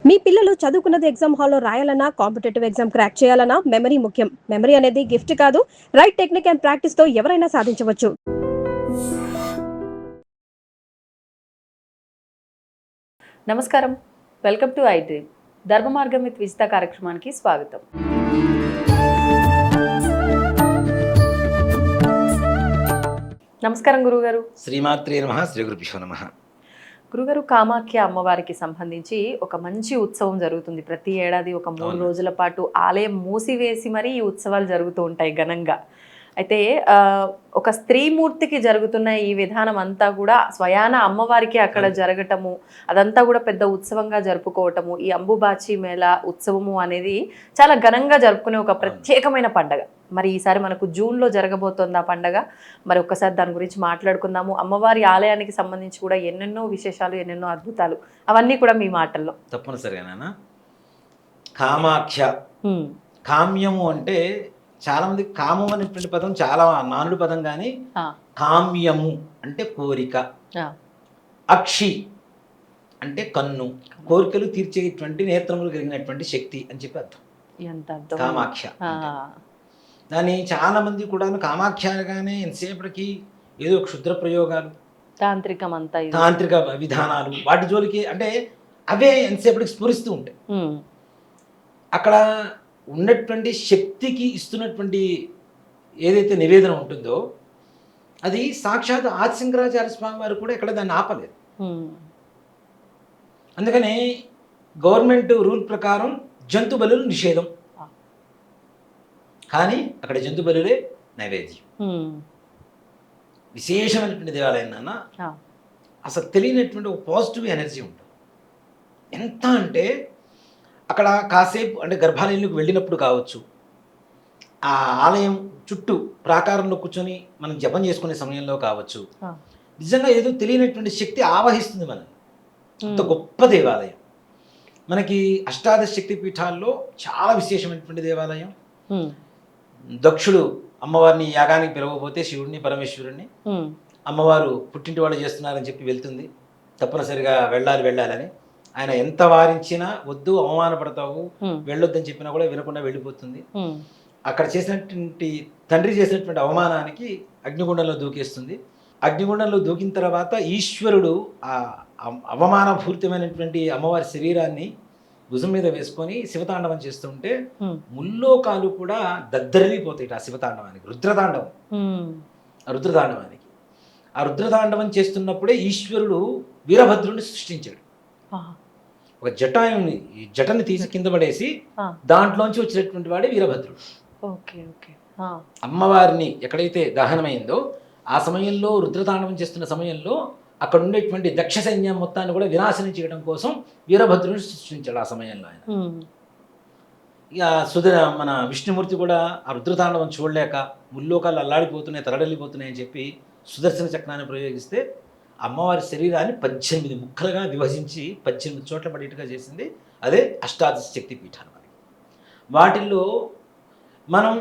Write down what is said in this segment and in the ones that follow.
మీ పిల్లలు చదువుకున్నది ఎగ్జామ్ హాల్లో రాయాలన్నా కాంపిటేటివ్ ఎగ్జామ్ క్రాక్ చేయాలన్నా మెమరీ ముఖ్యం. మెమరీ అనేది గిఫ్ట్ కాదు, రైట్ టెక్నిక్ అండ్ ప్రాక్టీస్ తో ఎవరైనా సాధించవచ్చు. నమస్కారం, వెల్కమ్ టు ఐ డ్రీమ్. ధర్మ మార్గం విత్ విజిత కార్యక్రమానికి స్వాగతం. నమస్కారం గురుగారు. శ్రీమాత్రే నమః. శ్రీ గురుభ్యో నమః. గురుగారు, కామాఖ్య అమ్మవారికి సంబంధించి ఒక మంచి ఉత్సవం జరుగుతుంది ప్రతి ఏడాది. ఒక 3 రోజుల పాటు ఆలయం మూసివేసి మరీ ఈ ఉత్సవాలు జరుగుతూ ఉంటాయి ఘనంగా. అయితే ఒక స్త్రీమూర్తికి జరుగుతున్న ఈ విధానం అంతా కూడా స్వయాన అమ్మవారికి అక్కడ జరగటము, అదంతా కూడా పెద్ద ఉత్సవంగా జరుపుకోవటము, ఈ అంబుబాచి మేళ ఉత్సవము అనేది చాలా ఘనంగా జరుపుకునే ఒక ప్రత్యేకమైన పండగ. మరి ఈసారి మనకు జూన్లో జరగబోతోంది ఆ పండగ. మరి ఒక్కసారి దాని గురించి మాట్లాడుకుందాము. అమ్మవారి ఆలయానికి సంబంధించి కూడా ఎన్నెన్నో విశేషాలు, ఎన్నెన్నో అద్భుతాలు, అవన్నీ కూడా మీ మాటల్లో. తప్పనిసరిగా కామాఖ్య, కామ్యము అంటే చాలా మంది కామం అనేటువంటి పదం చాలా నానుడి పదం, కానీ కామ్యము అంటే కోరిక, అక్షి అంటే కన్ను, కోరికలు తీర్చేటువంటి నేత్రములు కలిగినటువంటి శక్తి అని చెప్పి అర్థం కామాఖ్య. దాన్ని చాలా మంది కూడా కామాఖ్య అనగానే ఎంతసేపటికి ఏదో క్షుద్ర ప్రయోగాలు, తాంత్రిక విధానాలు, వాటి జోలికి అంటే అవే ఎంతసేపటికి స్ఫురిస్తూ ఉంటాయి. అక్కడ ఉన్నటువంటి శక్తికి ఇస్తున్నటువంటి ఏదైతే నివేదన ఉంటుందో అది సాక్షాత్ ఆదిశంకరాచార్య స్వామి వారు కూడా ఇక్కడ దాన్ని ఆపలేదు. అందుకనే గవర్నమెంట్ రూల్ ప్రకారం జంతు బలులు నిషేధం, కానీ అక్కడ జంతు బలులే నైవేద్యం. విశేషమైనటువంటి దేవాలయం నాన్న, అసలు తెలియనటువంటి ఒక పాజిటివ్ ఎనర్జీ ఉంటుంది. ఎంత అంటే అక్కడ కాసేపు అంటే గర్భాలయంలోకి వెళ్ళినప్పుడు కావచ్చు, ఆ ఆలయం చుట్టూ ప్రాకారంలో కూర్చొని మనం జపం చేసుకునే సమయంలో కావచ్చు, నిజంగా ఏదో తెలియనటువంటి శక్తి ఆవహిస్తుంది మనల్ని. అంత గొప్ప దేవాలయం. మనకి అష్టాదశ శక్తి పీఠాల్లో చాలా విశేషమైనటువంటి దేవాలయం. దక్షుడు అమ్మవారిని యాగానికి పిలవకపోతే శివుడిని పరమేశ్వరుడిని అమ్మవారు పుట్టింటి వాళ్ళు చేస్తున్నారని చెప్పి వెళ్తుంది. తప్పనిసరిగా వెళ్ళాలని ఆయన ఎంత వారించినా వద్దు, అవమానపడతావు, వెళ్ళొద్దని చెప్పినా కూడా వినకుండా వెళ్ళిపోతుంది. అక్కడ చేసినటువంటి తండ్రి చేసినటువంటి అవమానానికి అగ్నిగుండంలో దూకేస్తుంది. అగ్నిగుండంలో దూకిన తర్వాత ఈశ్వరుడు ఆ అవమానపూరితమైనటువంటి అమ్మవారి శరీరాన్ని భుజం మీద వేసుకొని శివతాండవం చేస్తుంటే ముల్లోకాలు కూడా దద్దరిల్లిపోతాయి ఆ శివతాండవానికి, రుద్రతాండవానికి. ఆ రుద్రతాండవం చేస్తున్నప్పుడే ఈశ్వరుడు వీరభద్రుడిని సృష్టించాడు. ఒక జటని తీసి కింద పడేసి దాంట్లోంచి వచ్చినటువంటి వాడే వీరభద్రుడు. అమ్మవారిని ఎక్కడైతే దహనమైందో ఆ సమయంలో రుద్రతాండవం చేస్తున్న సమయంలో అక్కడ ఉండేటువంటి దక్ష సైన్యం మొత్తాన్ని కూడా వినాశనం చేయడం కోసం వీరభద్రుని సృష్టించాడు ఆ సమయంలో ఆయన. ఇక మన విష్ణుమూర్తి కూడా ఆ రుద్రతాండవం చూడలేక ముల్లోకాలు అల్లాడిపోతున్నాయి, తరడలిపోతున్నాయి అని చెప్పి సుదర్శన చక్రాన్ని ప్రయోగిస్తే అమ్మవారి శరీరాన్ని 18 ముక్కలుగా విభజించి 18 చోట్ల పడేట్టుగా చేసింది. అదే అష్టాదశ శక్తి పీఠాలు. వాటిల్లో మనం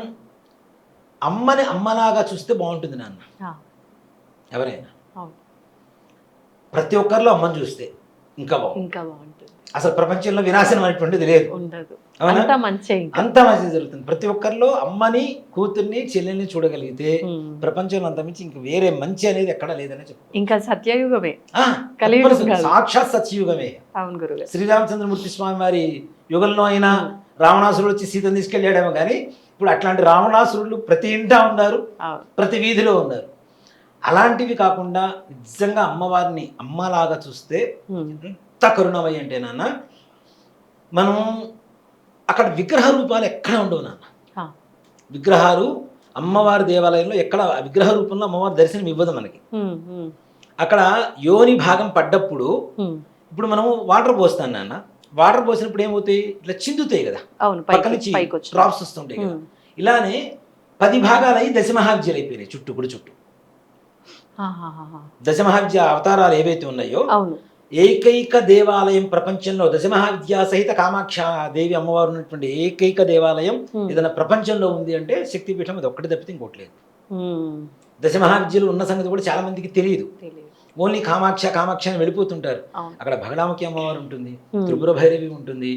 అమ్మని అమ్మలాగా చూస్తే బాగుంటుంది నాన్న. ఎవరైనా ప్రతి ఒక్కరిలో అమ్మని చూస్తే ఇంకా బాగుంటుంది. అసలు ప్రపంచంలో వినాశనం అనేటువంటిది లేదు, అంతా మంచి జరుగుతుంది. ప్రతి ఒక్కరిలో అమ్మని, కూతుర్ని, చెల్లెల్ని చూడగలిగితే ప్రపంచంలో అంత మించి ఇంక వేరే మంచి అనేది ఎక్కడా లేదని చెప్పు. ఇంకా సత్యయుగమే, సాక్షాత్ సత్యయుగమే. శ్రీరామచంద్రమూర్తి స్వామి వారి యుగంలో అయినా రావణాసురుడు వచ్చి సీతను తీసుకెళ్ళాడేమో, కానీ ఇప్పుడు అట్లాంటి రావణాసురులు ప్రతి ఇంటా ఉన్నారు, ప్రతి వీధిలో ఉన్నారు. అలాంటివి కాకుండా నిజంగా అమ్మవారిని అమ్మలాగా చూస్తే ఎంత కరుణమయ్యి అంటే నాన్న, మనం అక్కడ విగ్రహ రూపాలు ఎక్కడ ఉండవు నాన్న. విగ్రహాలు అమ్మవారి దేవాలయంలో ఎక్కడ విగ్రహ రూపంలో అమ్మవారి దర్శనం ఇవ్వదు మనకి. అక్కడ యోని భాగం పడ్డప్పుడు ఇప్పుడు మనం వాటర్ పోస్తాం నాన్న, వాటర్ పోసినప్పుడు ఏమవుతాయి, ఇట్లా చిందుతాయి కదా, పక్క నుంచి డ్రాప్స్ వస్తుంటాయి కదా. ఇలానే 10 భాగాలు అయ్యి దశమహావిద్యలు అయిపోయినాయి చుట్టూ, గుడి చుట్టూ. దశమహావిద్య అవతారాలు ఏవైతే ఉన్నాయో ఏకైక దేవాలయం ప్రపంచంలో, దశమహావిద్యా సహిత కామాక్ష దేవి అమ్మవారు ఉన్నటువంటి ఏకైక దేవాలయం ఏదైనా ప్రపంచంలో ఉంది అంటే శక్తిపీఠం అది ఒక్కటి తప్పితే ఇంకోటి లేదు. దశమహావిద్యలు ఉన్న సంగతి కూడా చాలా మందికి తెలియదు. ఓన్లీ కామాక్ష కామాక్ష అని వెళ్ళిపోతుంటారు. అవును. అక్కడ భగడాముఖి అమ్మవారు ఉంటుంది, త్రిపుర భైరవి ఉంటుంది,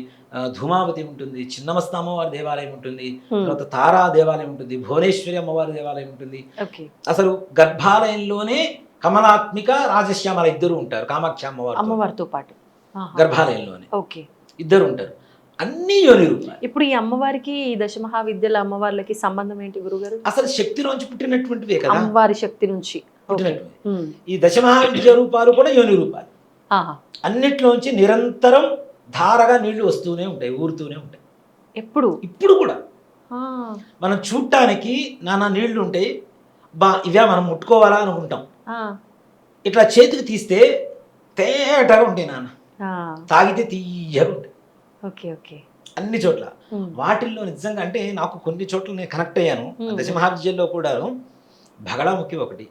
ధూమావతి ఉంటుంది, చిన్నమస్త అమ్మవారి దేవాలయం ఉంటుంది, తర్వాత తారా దేవాలయం ఉంటుంది, భువనేశ్వరి అమ్మవారి దేవాలయం ఉంటుంది. ఓకే. అసలు గర్భాలయంలోనే కమలాత్మిక రాజశ్యామల ఇద్దరు ఉంటారు, కామాక్ష అమ్మవారితో పాటు గర్భాలయంలోనే ఓకే ఇద్దరు ఉంటారు. అన్ని యోని రూపాలు. ఇప్పుడు ఈ అమ్మవారికి ఈ దశమహావిద్యల అమ్మవార్లకి సంబంధం ఏంటి గురుగారు? అసలు శక్తిలోంచి పుట్టినటువంటివే కదా, అమ్మవారి శక్తి నుంచి పుట్టినటువంటివి. ఈ దశమహావిద్య రూపాలు కూడా యోని రూపాలు. అన్నిట్లోంచి నిరంతరం ధారగా నీళ్లు వస్తూనే ఉంటాయి, ఊరుతూనే ఉంటాయి. ఇప్పుడు కూడా మనం చూడటానికి నానా నీళ్లు ఉంటాయి, ఇవే మనం ముట్టుకోవాలా అనుకుంటాం. ఇట్లా చేతికి తీస్తే తేటగా ఉంటాయి నాన్న, తాగితే తీయగా ఉంటాయి. Okay okay. అన్ని చోట్ల వాటిల్లో నిజంగా అంటే నాకు కొన్ని చోట్ల నేను కనెక్ట్ అయ్యాను. దశమహావిద్యల్లో కూడా భగడాముఖి ఒకటి.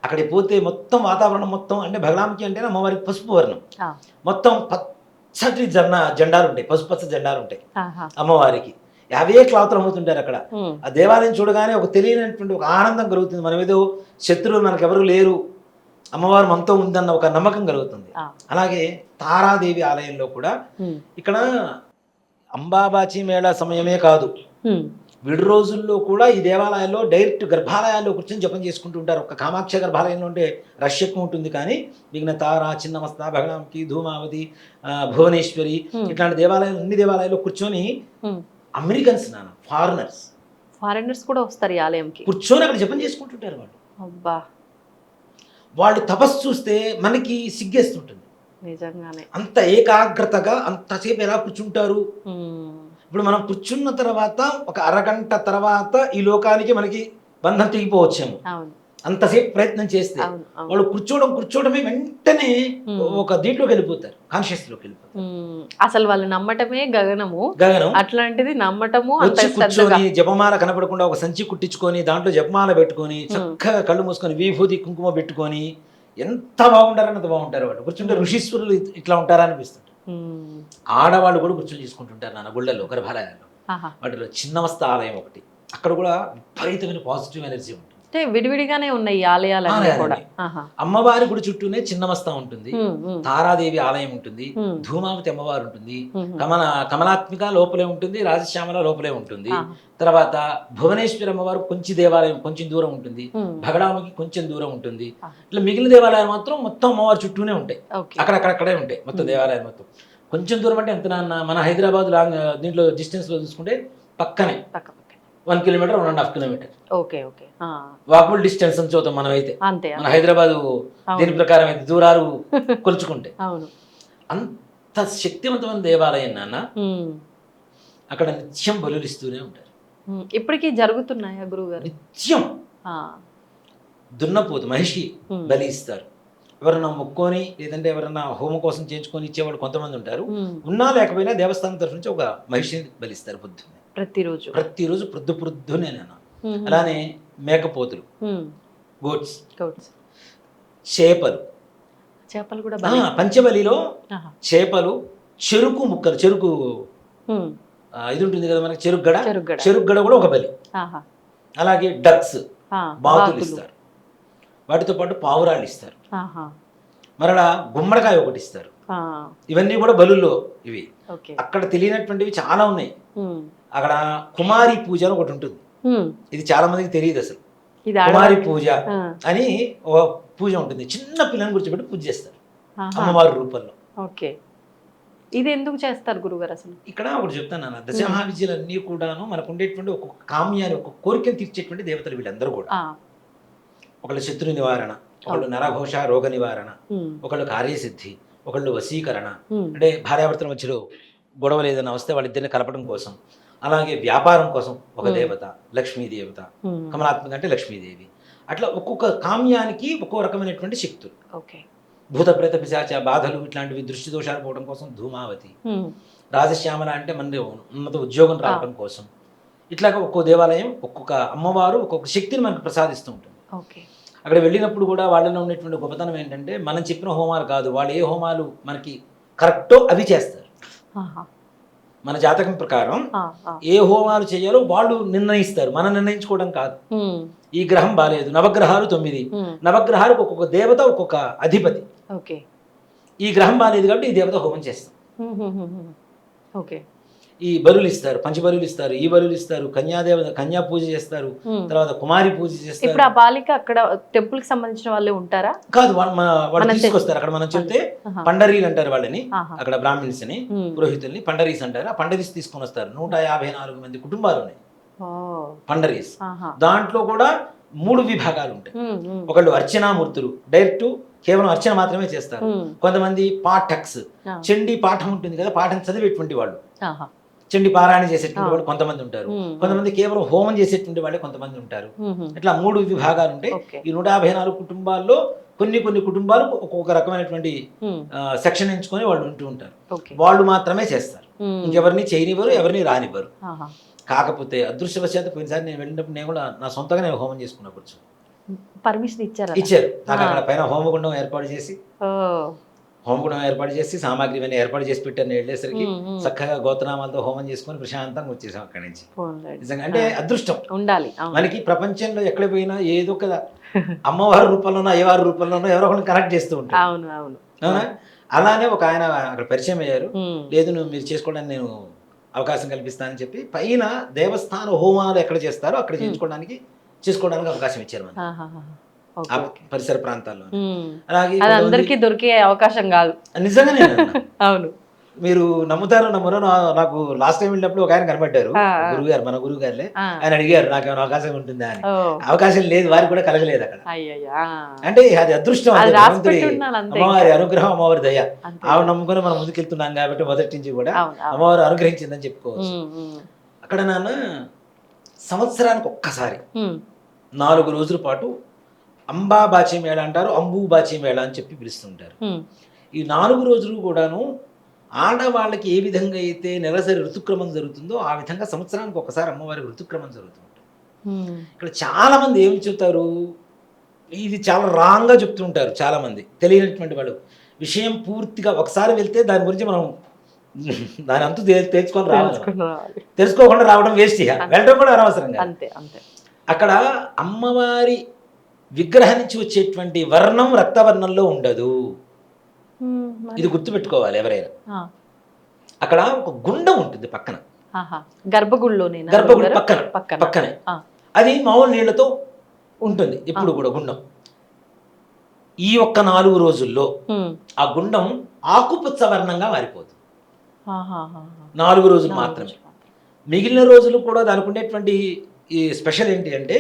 అక్కడికి పోతే మొత్తం వాతావరణం మొత్తం అంటే భగడాముఖి అంటే అమ్మవారికి పసుపు వర్ణం, మొత్తం పచ్చటి జెండాలు ఉంటాయి, పసుపచ్చ జెండాలు ఉంటాయి అమ్మవారికి. అవే క్లాతులు అమ్ముతుంటారు అక్కడ. ఆ దేవాలయం చూడగానే ఒక తెలియనటువంటి ఒక ఆనందం కలుగుతుంది. మనం ఏదో శత్రువులు మనకు ఎవరు లేరు, అమ్మవారు మనతో ఉందన్న ఒక నమ్మకం కలుగుతుంది. అలాగే తారాదేవి ఆలయంలో కూడా ఇక్కడ అంబాబాచి మేళా సమయమే కాదు, విడి రోజుల్లో కూడా ఈ దేవాలయాల్లో డైరెక్ట్ గర్భాలయాల్లో కూర్చొని జపం చేసుకుంటూ ఉంటారు. ఒక కామాక్ష గర్భాలయంలో ఉంటే రష్ ఎక్కువ ఉంటుంది, కానీ మిగిలిన తారా, చిన్నమస్త, భగడాముఖి, ధూమావతి, భువనేశ్వరి ఇట్లాంటి దేవాలయాలు అన్ని దేవాలయాల్లో కూర్చొని అమెరికన్స్ ఫారినర్స్ కూడా వస్తారు ఈ ఆలయంకి, కూర్చొని అక్కడ జపం చేసుకుంటుంటారు వాళ్ళు. అబ్బా, వాళ్ళు తపస్సు చూస్తే మనకి సిగ్గేస్తుంటుంది నిజంగానే. అంత ఏకాగ్రతగా అంతసేపు ఎలా కూర్చుంటారు. ఇప్పుడు మనం కూర్చున్న తర్వాత ఒక అరగంట తర్వాత ఈ లోకానికి మనకి బంధం తెగిపోవచ్చేమో, అంతసేపు ప్రయత్నం చేస్తే. వాళ్ళు కూర్చోవడమే వెంటనే ఒక దీంట్లోకి వెళ్ళిపోతారు, కాన్షియస్ లోకి వెళ్ళిపోతారు. అసలు వాళ్ళు నమ్మటమే గగనం, అట్లాంటిది నమ్మటము. కూర్చొని జపమాల కనపడకుండా ఒక సంచి కుట్టించుకొని దాంట్లో జపమాల పెట్టుకొని చక్కగా కళ్ళు మూసుకొని విభూతి కుంకుమ పెట్టుకొని ఎంత బాగుంటారని అంత బాగుంటారు వాళ్ళు. కూర్చుంటే ఋషీశ్వరులు ఇట్లా ఉంటారా అనిపిస్తుంది. ఆడవాళ్ళు కూడా కూర్చొని చేసుకుంటుంటారు నాన్న గుళ్ళల్లో, గర్భాలయాల్లో. వాటిలో చిన్నమస్త ఆలయం ఒకటి, అక్కడ కూడా విపరీతమైన పాజిటివ్ ఎనర్జీ ఉంటుంది. అంటే విడివిడిగానే ఉన్నాయి ఆలయాలన్నీ కూడా. అమ్మవారి గుడి చుట్టూనే చిన్నమస్త ఉంటుంది, తారాదేవి ఆలయం ఉంటుంది, ధూమావతి అమ్మవారు ఉంటుంది, కమలాత్మిక లోపలే ఉంటుంది, రాజశ్యామల లోపలే ఉంటుంది. తర్వాత భువనేశ్వరి అమ్మవారు కొంచెం దేవాలయం కొంచెం దూరం ఉంటుంది, భగడాముకి కొంచెం దూరం ఉంటుంది. ఇట్లా మిగిలిన దేవాలయాలు మాత్రం మొత్తం అమ్మవారి చుట్టూనే ఉంటాయి, అక్కడక్కడే ఉంటాయి మొత్తం దేవాలయాలు మొత్తం. కొంచెం దూరం అంటే ఎంత నాన్న, మన హైదరాబాద్ దీంట్లో డిస్టెన్స్ లో చూసుకుంటే పక్కనే 1 కిలోమీటర్ 1.5 కిలోమీటర్ వాకబుల్ డిస్టెన్స్ అని చూద్దాం మనం అయితే. మన హైదరాబాద్ దీని ప్రకారం అయితే దూరాలు కొలుచుకుంటే అంత శక్తివంతమైన దేవాలయం నాన్న. అక్కడ నిత్యం బలులిస్తూనే ఉంటారు. ఇప్పటికీ జరుగుతున్నాయా గురువుగారు? నిత్యం దున్నపోతు మహిషి బలి ఇస్తారు. ఎవరన్నా మొక్కొని లేదంటే ఎవరన్నా హోమం కోసం చేయించుకొని ఇచ్చేవాళ్ళు కొంతమంది ఉంటారు. ఉన్నా లేకపోయినా దేవస్థానం తరఫు నుంచి ఒక మహిషిని బలిస్తారు పొద్దున్నే, ప్రతిరోజు పొద్దునే. అలానే మేకపోతులు, గోట్స్, చేపలు కూడా పంచబలిలో చేపలు, చెరుకు ముక్కలు, చెరుకు ఇది ఉంటుంది కదా మనకి, చెరుగ్గడ కూడా ఒక బలి. అలాగే డక్స్, బాతులు ఇస్తారు, వాటితో పాటు పావురాళ్ళు ఇస్తారు, మరలా గుమ్మడికాయ ఒకటి ఇస్తారు. ఇవన్నీ కూడా బలుల్లో ఇవి. అక్కడ తెలియనటువంటివి చాలా ఉన్నాయి. అక్కడ కుమారి పూజ అని ఒకటి ఉంటుంది, ఇది చాలా మందికి తెలియదు అసలు. కుమారి పూజ అని ఒక పూజ ఉంటుంది, చిన్న పిల్లని కూర్చోబెట్టి పూజ చేస్తారు అమ్మవారి రూపంలో. ఇది ఎందుకు చేస్తారు గురుగారు అసలు? ఇక్కడ ఒకటి చెప్తాను నాన్న, దశమహావిద్యలన్నీ కూడాను మనకు ఉండేటువంటి ఒక కామ్యాన్ని, ఒక కోరికను తీర్చేటువంటి దేవతలు వీళ్ళందరూ కూడా. ఒకళ్ళు శత్రు నివారణ, ఒకళ్ళు నరఘోష రోగ నివారణ, ఒకళ్ళు కార్యసిద్ధి, ఒకళ్ళు వశీకరణ, అంటే భార్యాభర్తల మధ్యలో గొడవలు ఏదైనా వస్తే వాళ్ళిద్దరిని కలపడం కోసం. అలాగే వ్యాపారం కోసం ఒక దేవత, లక్ష్మీ దేవత, కమలాత్మక అంటే లక్ష్మీదేవి. అట్లా ఒక్కొక్క కామ్యానికి ఒక్కో రకమైనటువంటి శక్తులు. భూత ప్రేత పిశాచ బాధలు ఇట్లాంటివి దృష్టి దోషాలు పోవడం కోసం ధూమావతి, రాజశ్యామల అంటే మన ఉన్నత ఉద్యోగం రావడం కోసం. ఇట్లాగా ఒక్కో దేవాలయం ఒక్కొక్క అమ్మవారు ఒక్కొక్క శక్తిని మనకు ప్రసాదిస్తూ ఉంటుంది. అక్కడ వెళ్ళినప్పుడు కూడా వాళ్ళలో ఉండేటువంటి గొప్పతనం ఏంటంటే మనం చెప్పిన హోమాలు కాదు, వాళ్ళు ఏ హోమాలు మనకి కరెక్టో అవి చేస్తారు. మన జాతకం ప్రకారం ఆ, ఆ. ఏ హోమాలు చేయాలో వాళ్ళు నిర్ణయిస్తారు, మనం నిర్ణయించుకోవడం కాదు. ఈ గ్రహం బాలేదు, నవగ్రహాలు 9, నవగ్రహాలకు ఒక్కొక్క దేవత ఒక్కొక్క అధిపతి. ఓకే ఈ గ్రహం బాలేదు కాబట్టి ఈ దేవత హోమం చేస్తాం. ఓకే ఈ బలులు ఇస్తారు, పంచబలులు ఇస్తారు, ఈ బలులు ఇస్తారు, కన్యాదేవత కన్యా పూజ చేస్తారు, తర్వాత కుమారి పూజ చేస్తారు. ఇప్పుడు ఆ బాలిక అక్కడ టెంపుల్ కి సంబంధించిన వాళ్ళే ఉంటారా? కాదు, వాళ్ళు తీసుకొస్తారు. అక్కడ మనం చెప్తే పండరీలు అంటారు వాళ్ళని, అక్కడ బ్రాహ్మిన్స్ ని, పురోహితుల్ని పండరీస్ అంటారు. ఆ పండరీస్ తీసుకొని వస్తారు. 154 మంది కుటుంబాలు ఉన్నాయి పండరీస్. దాంట్లో కూడా 3 విభాగాలు ఉంటాయి. ఒకళ్ళు అర్చనామూర్తులు, డైరెక్ట్ కేవలం అర్చన మాత్రమే చేస్తారు. కొంతమంది పాఠక్స్, చండీ పాఠం ఉంటుంది కదా, పాఠం చదివేటువంటి వాళ్ళు, చండి పారాయణ చేసేటువంటి వాళ్ళు కొంతమంది ఉంటారు. కొంతమంది కేవలం హోమం చేసేటువంటి వాళ్ళే కొంతమంది ఉంటారు. ఇట్లా 3 విభాగాలు ఉంటాయి. ఈ 154 కుటుంబాల్లో కొన్ని కుటుంబాలు ఒక్కొక్క రకమైనటువంటి సెక్షన్ ఎంచుకొని వాళ్ళు ఉంటూ ఉంటారు. వాళ్ళు మాత్రమే చేస్తారు, ఇంకెవరిని చేయనివ్వరు, ఎవరిని రానివ్వరు. కాకపోతే అదృష్టవశాత్తు పోయినసారి నేను వెళ్ళినప్పుడు నేను కూడా నా సొంతంగా నేను హోమం చేసుకున్నప్పుడు పర్మిషన్ ఇచ్చారు. నాకు అక్కడ పైన హోమగుండం ఏర్పాటు చేసి సామాగ్రి అన్నీ ఏర్పాటు చేసి పెట్టారు. నేను వెళ్ళేసరికి చక్కగా గోత్రనామాలతో హోమం చేసుకొని ప్రశాంతంగా వచ్చేసాం అక్కడి నుంచి. నిజంగా అంటే అదృష్టం ఉండాలి మనకి. ప్రపంచంలో ఎక్కడ పోయినా ఏదో ఒక అమ్మవారి రూపంలోనో అయ్యవారి రూపంలోనో ఎవరో ఒకరిని కనెక్ట్ చేస్తూ ఉంటారు. అవునా? అలానే ఒక ఆయన అక్కడ పరిచయం అయ్యారు. లేదు నువ్వు మీరు చేసుకోవడానికి నేను అవకాశం కల్పిస్తానని చెప్పి పైన దేవస్థాన హోమాలు ఎక్కడ చేస్తారో అక్కడ చేసుకోవడానికి అవకాశం ఇచ్చారు మన పరిసర ప్రాంతాల్లో. అలాగే అందరికీ దొరికే అవకాశం కాదు నిజంగానే. అవును, మీరు నమ్ముతారో నమ్మరో, నాకు లాస్ట్ టైం వెళ్ళినప్పుడు ఒక ఆయన కనబడ్డారు, గురుగారు, మన గురువు గారులే. ఆయన అడిగారు నాకు ఏమైనా అవకాశం ఉంటుందా అని. అవకాశం లేదు, వారికి కూడా కలగలేదు అక్కడ. అంటే అది అదృష్టం, అమ్మవారి అనుగ్రహం, అమ్మవారి దయ. ఆవిడ నమ్ముకొని మనం ముందుకెళ్తున్నాం కాబట్టి మొదటి నుంచి కూడా అమ్మవారు అనుగ్రహించిందని చెప్పుకోవచ్చు. అక్కడ నాన్న సంవత్సరానికి ఒక్కసారి 4 రోజుల పాటు అంబా బాచి మేళ అంటారు, అంబు బాచి మేళ అని చెప్పి పిలుస్తుంటారు. ఈ 4 రోజులు కూడాను ఆడవాళ్ళకి ఏ విధంగా అయితే నెలసరి ఋతుక్రమం జరుగుతుందో ఆ విధంగా సంవత్సరానికి ఒకసారి అమ్మవారికి ఋతుక్రమం జరుగుతుంటుంది. ఇక్కడ చాలా మంది ఏమి చెప్తారు, ఇది చాలా రాంగ్గా చెప్తుంటారు. చాలా మంది తెలియనటువంటి వాళ్ళు విషయం పూర్తిగా ఒకసారి వెళ్తే దాని గురించి మనం దాని అంతు తెలుసుకొని రావాలి. తెలుసుకోకుండా రావడం వేస్ట్, వెళ్ళడం కూడా అనవసరంగా. అక్కడ అమ్మవారి విగ్రహం నుంచి వచ్చేటువంటి వర్ణం రక్తవర్ణంలో ఉండదు. ఇది గుర్తుపెట్టుకోవాలి ఎవరైనా. అక్కడ ఒక గుండం ఉంటుంది పక్కన, గర్భగుడి పక్కనే. అది మామూలు నీళ్లతో ఉంటుంది ఎప్పుడు కూడా గుండం. ఈ ఒక్క 4 రోజుల్లో ఆ గుండం ఆకుపచ్చ వర్ణంగా మారిపోతుంది. 4 రోజులు మాత్రమే. మిగిలిన రోజులు కూడా దానికి ఉండేటువంటి ఈ స్పెషల్ ఏంటి అంటే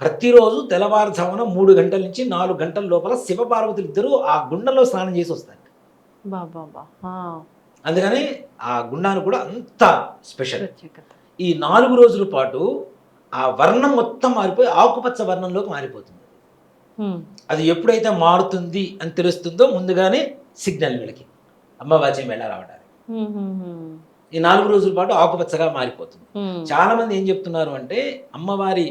ప్రతిరోజు తెల్లవారుజామున 3 గంటల నుంచి 4 గంటల లోపల శివపార్వతులు ఇద్దరు ఆ గుండంలో స్నానం చేసి వస్తారు. అందుకని ఆ గుండాన్ని కూడా అంత స్పెషల్. ఈ 4 రోజుల పాటు ఆ వర్ణం మొత్తం మారిపోయి ఆకుపచ్చ వర్ణంలోకి మారిపోతుంది. అది ఎప్పుడైతే మారుతుంది అని తెలుస్తుందో ముందుగానే సిగ్నల్ వీళ్ళకి అమ్మవారి మేళ రావడానికి. ఈ 4 రోజుల పాటు ఆకుపచ్చగా మారిపోతుంది. చాలా మంది ఏం చెప్తున్నారు అంటే అమ్మవారి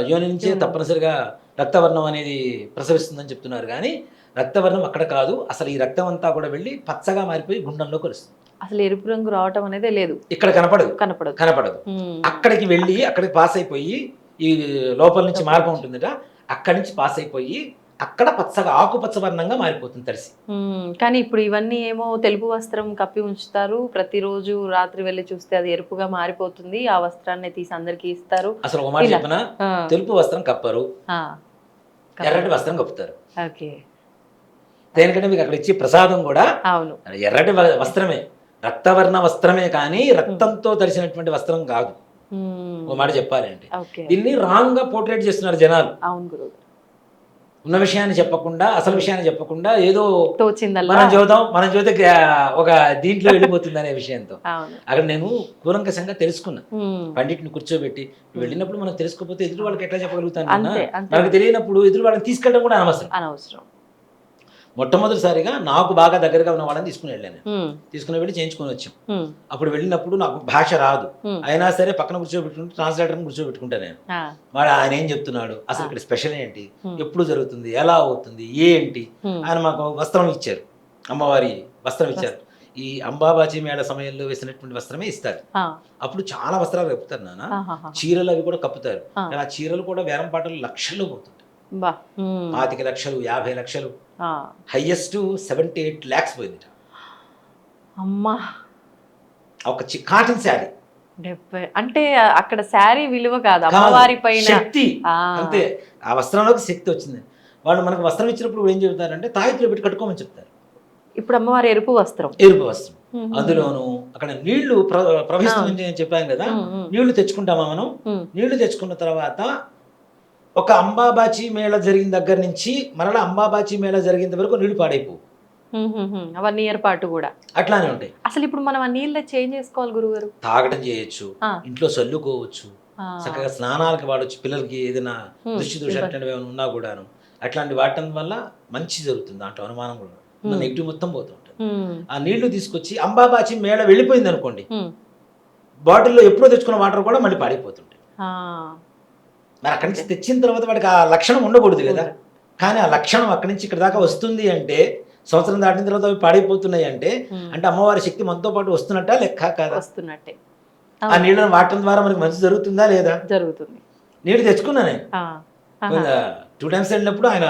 యోని నుంచే తప్పనిసరిగా రక్తవర్ణం అనేది ప్రసవిస్తుందని చెప్తున్నారు. కానీ రక్తవర్ణం అక్కడ కాదు, అసలు ఈ రక్తం అంతా కూడా వెళ్ళి పచ్చగా మారిపోయి గుండంలో కలుస్తుంది. అసలు ఎరుపు రంగు రావటం అనేది లేదు, ఇక్కడ కనపడదు. అక్కడికి వెళ్ళి అక్కడికి పాస్ అయిపోయి ఈ లోపల నుంచి మార్గం ఉంటుందట, అక్కడి నుంచి పాస్ అయిపోయి అక్కడ పచ్చగా ఆకుపచ్చ వర్ణంగా మారిపోతుంది తడిసి. కానీ ఇప్పుడు ఇవన్నీ ఏమో తెలుపు వస్త్రం కప్పి ఉంచుతారు, ప్రతిరోజు రాత్రి వెళ్ళి చూస్తే అది ఎరుపుగా మారిపోతుంది. ఆ వస్త్రాన్ని తీసి అందరికి ఇస్తారు. అసలు ఒక మాట చెప్పిన, తెలుపు వస్త్రం కప్పరు, ఎర్రటి వస్త్రం కప్పుతారు. దేనికంటే మీకు అక్కడ ఇచ్చే ప్రసాదం కూడా ఎర్రటి వస్త్రమే, రక్తవర్ణ వస్త్రమే, కానీ రక్తంతో తడిసినటువంటి వస్త్రం కాదు. ఒక మాట చెప్పాలి అంటే దీన్ని రాంగ్ గా పోర్ట్రేట్ చేస్తున్నారు జనాలు. ఉన్న విషయాన్ని చెప్పకుండా, అసలు విషయాన్ని చెప్పకుండా ఏదో మనం చూద్దాం ఒక దీంట్లో వెళ్ళిపోతుంది అనే విషయంతో అక్కడ నేను కూలంకషంగా తెలుసుకున్నా. పండిట్ని కూర్చోబెట్టి వెళ్ళినప్పుడు మనం తెలుసుకోకపోతే ఎదురు వాళ్ళకి ఎట్లా చెప్పగలుగుతాను? మనకు తెలియనప్పుడు ఎదురు వాళ్ళని తీసుకెళ్ళడం కూడా అనవసరం. మొట్టమొదటిసారిగా నాకు బాగా దగ్గరగా ఉన్న వాళ్ళని తీసుకుని వెళ్ళాను. తీసుకుని వెళ్ళి చేయించుకొని వచ్చాం. అప్పుడు వెళ్ళినప్పుడు నాకు భాష రాదు, అయినా సరే పక్కన కూర్చోబెట్టుకుంటే ట్రాన్స్లేటర్ని కూర్చోబెట్టుకుంటా నేను. వాడు ఆయన ఏం చెప్తున్నాడు, అసలు ఇక్కడ స్పెషల్ ఏంటి, ఎప్పుడు జరుగుతుంది, ఎలా అవుతుంది, ఏంటి. ఆయన మాకు వస్త్రం ఇచ్చారు, అమ్మవారి వస్త్రం ఇచ్చారు. ఈ అంబాబాజీ మేళ సమయంలో వేసినటువంటి వస్త్రమే ఇస్తారు. అప్పుడు చాలా వస్త్రాలు కప్పుతారు నాన్న, చీరలు అవి కూడా కప్పుతారు. కానీ ఆ చీరలు కూడా వేలం పాటలు లక్షల్లో పోతుంటాయి. 25 లక్షలు 50 లక్షలు, హైయెస్ట్ 78 lakhs పోయింది అమ్మా. ఒక కాటన్ శారీ. 70 అంటే అక్కడ శారీ విలువ కాదు, అమ్మవారి పైన శక్తి అంతే. ఆ వస్త్రంలోకి శక్తి వచ్చింది. వాళ్ళు మనకు వస్త్రం ఇచ్చినప్పుడు ఏం చెబుతారంటే తాయెత్తులో పెట్టి కట్టుకోమని చెప్తారు. ఇప్పుడు అమ్మవారి ఎరుపు వస్త్రం, ఎరుపు వస్త్రం. అందులోను అక్కడ నీళ్లు ప్రవహిస్తుంది అని చెప్పాను కదా, నీళ్లు తెచ్చుకుంటామా మనం. నీళ్లు తెచ్చుకున్న తర్వాత ఒక అంబాబాచి మేళ జరిగిన దగ్గర నుంచి మరలా అంబాబాచి మేళ జరిగేంత వరకు నీళ్లు పాడైపోవు. 1 year పాటు కూడా అట్లానే ఉంటాయి. అసలు ఇప్పుడు మనం ఆ నీళ్ళ చేంజ్ చేసుకోవాలి గురుగారు? తాగటం చేయొచ్చు, ఇంట్లో చల్లుకోవచ్చు, చక్కగా స్నానాలకి వాడొచ్చు. పిల్లలకి ఏదైనా దృష్టి దోషాలు అట్లాంటివి ఏమైనా ఉన్నా కూడాను అట్లాంటి వాడటం వల్ల మంచి జరుగుతుంది. దాంట్లో అనుమానం కూడా నెగిటివ్ మొత్తం పోతూ ఉంటుంది. ఆ నీళ్లు తీసుకొచ్చి అంబాబాచి మేళ వెళ్ళిపోయింది అనుకోండి, బాటిల్లో ఎప్పుడో తెచ్చుకున్న వాటర్ కూడా మళ్ళీ పాడైపోతుంటాయి. మరి అక్కడి నుంచి తెచ్చిన తర్వాత వాడికి ఆ లక్షణం ఉండకూడదు కదా. కానీ ఆ లక్షణం అక్కడి నుంచి ఇక్కడ దాకా వస్తుంది అంటే, సంవత్సరం దాటిన తర్వాత అవి పాడైపోతున్నాయి అంటే అమ్మవారి శక్తి మనతో పాటు వస్తున్నట్ట లెక్క కాదా? వస్తున్నట్టే. ఆ నీళ్ళని వాడటం ద్వారా మనకి మంచి జరుగుతుందా లేదా? జరుగుతుంది. నీళ్ళు తెచ్చుకున్నానే 2 times వెళ్ళినప్పుడు ఆయన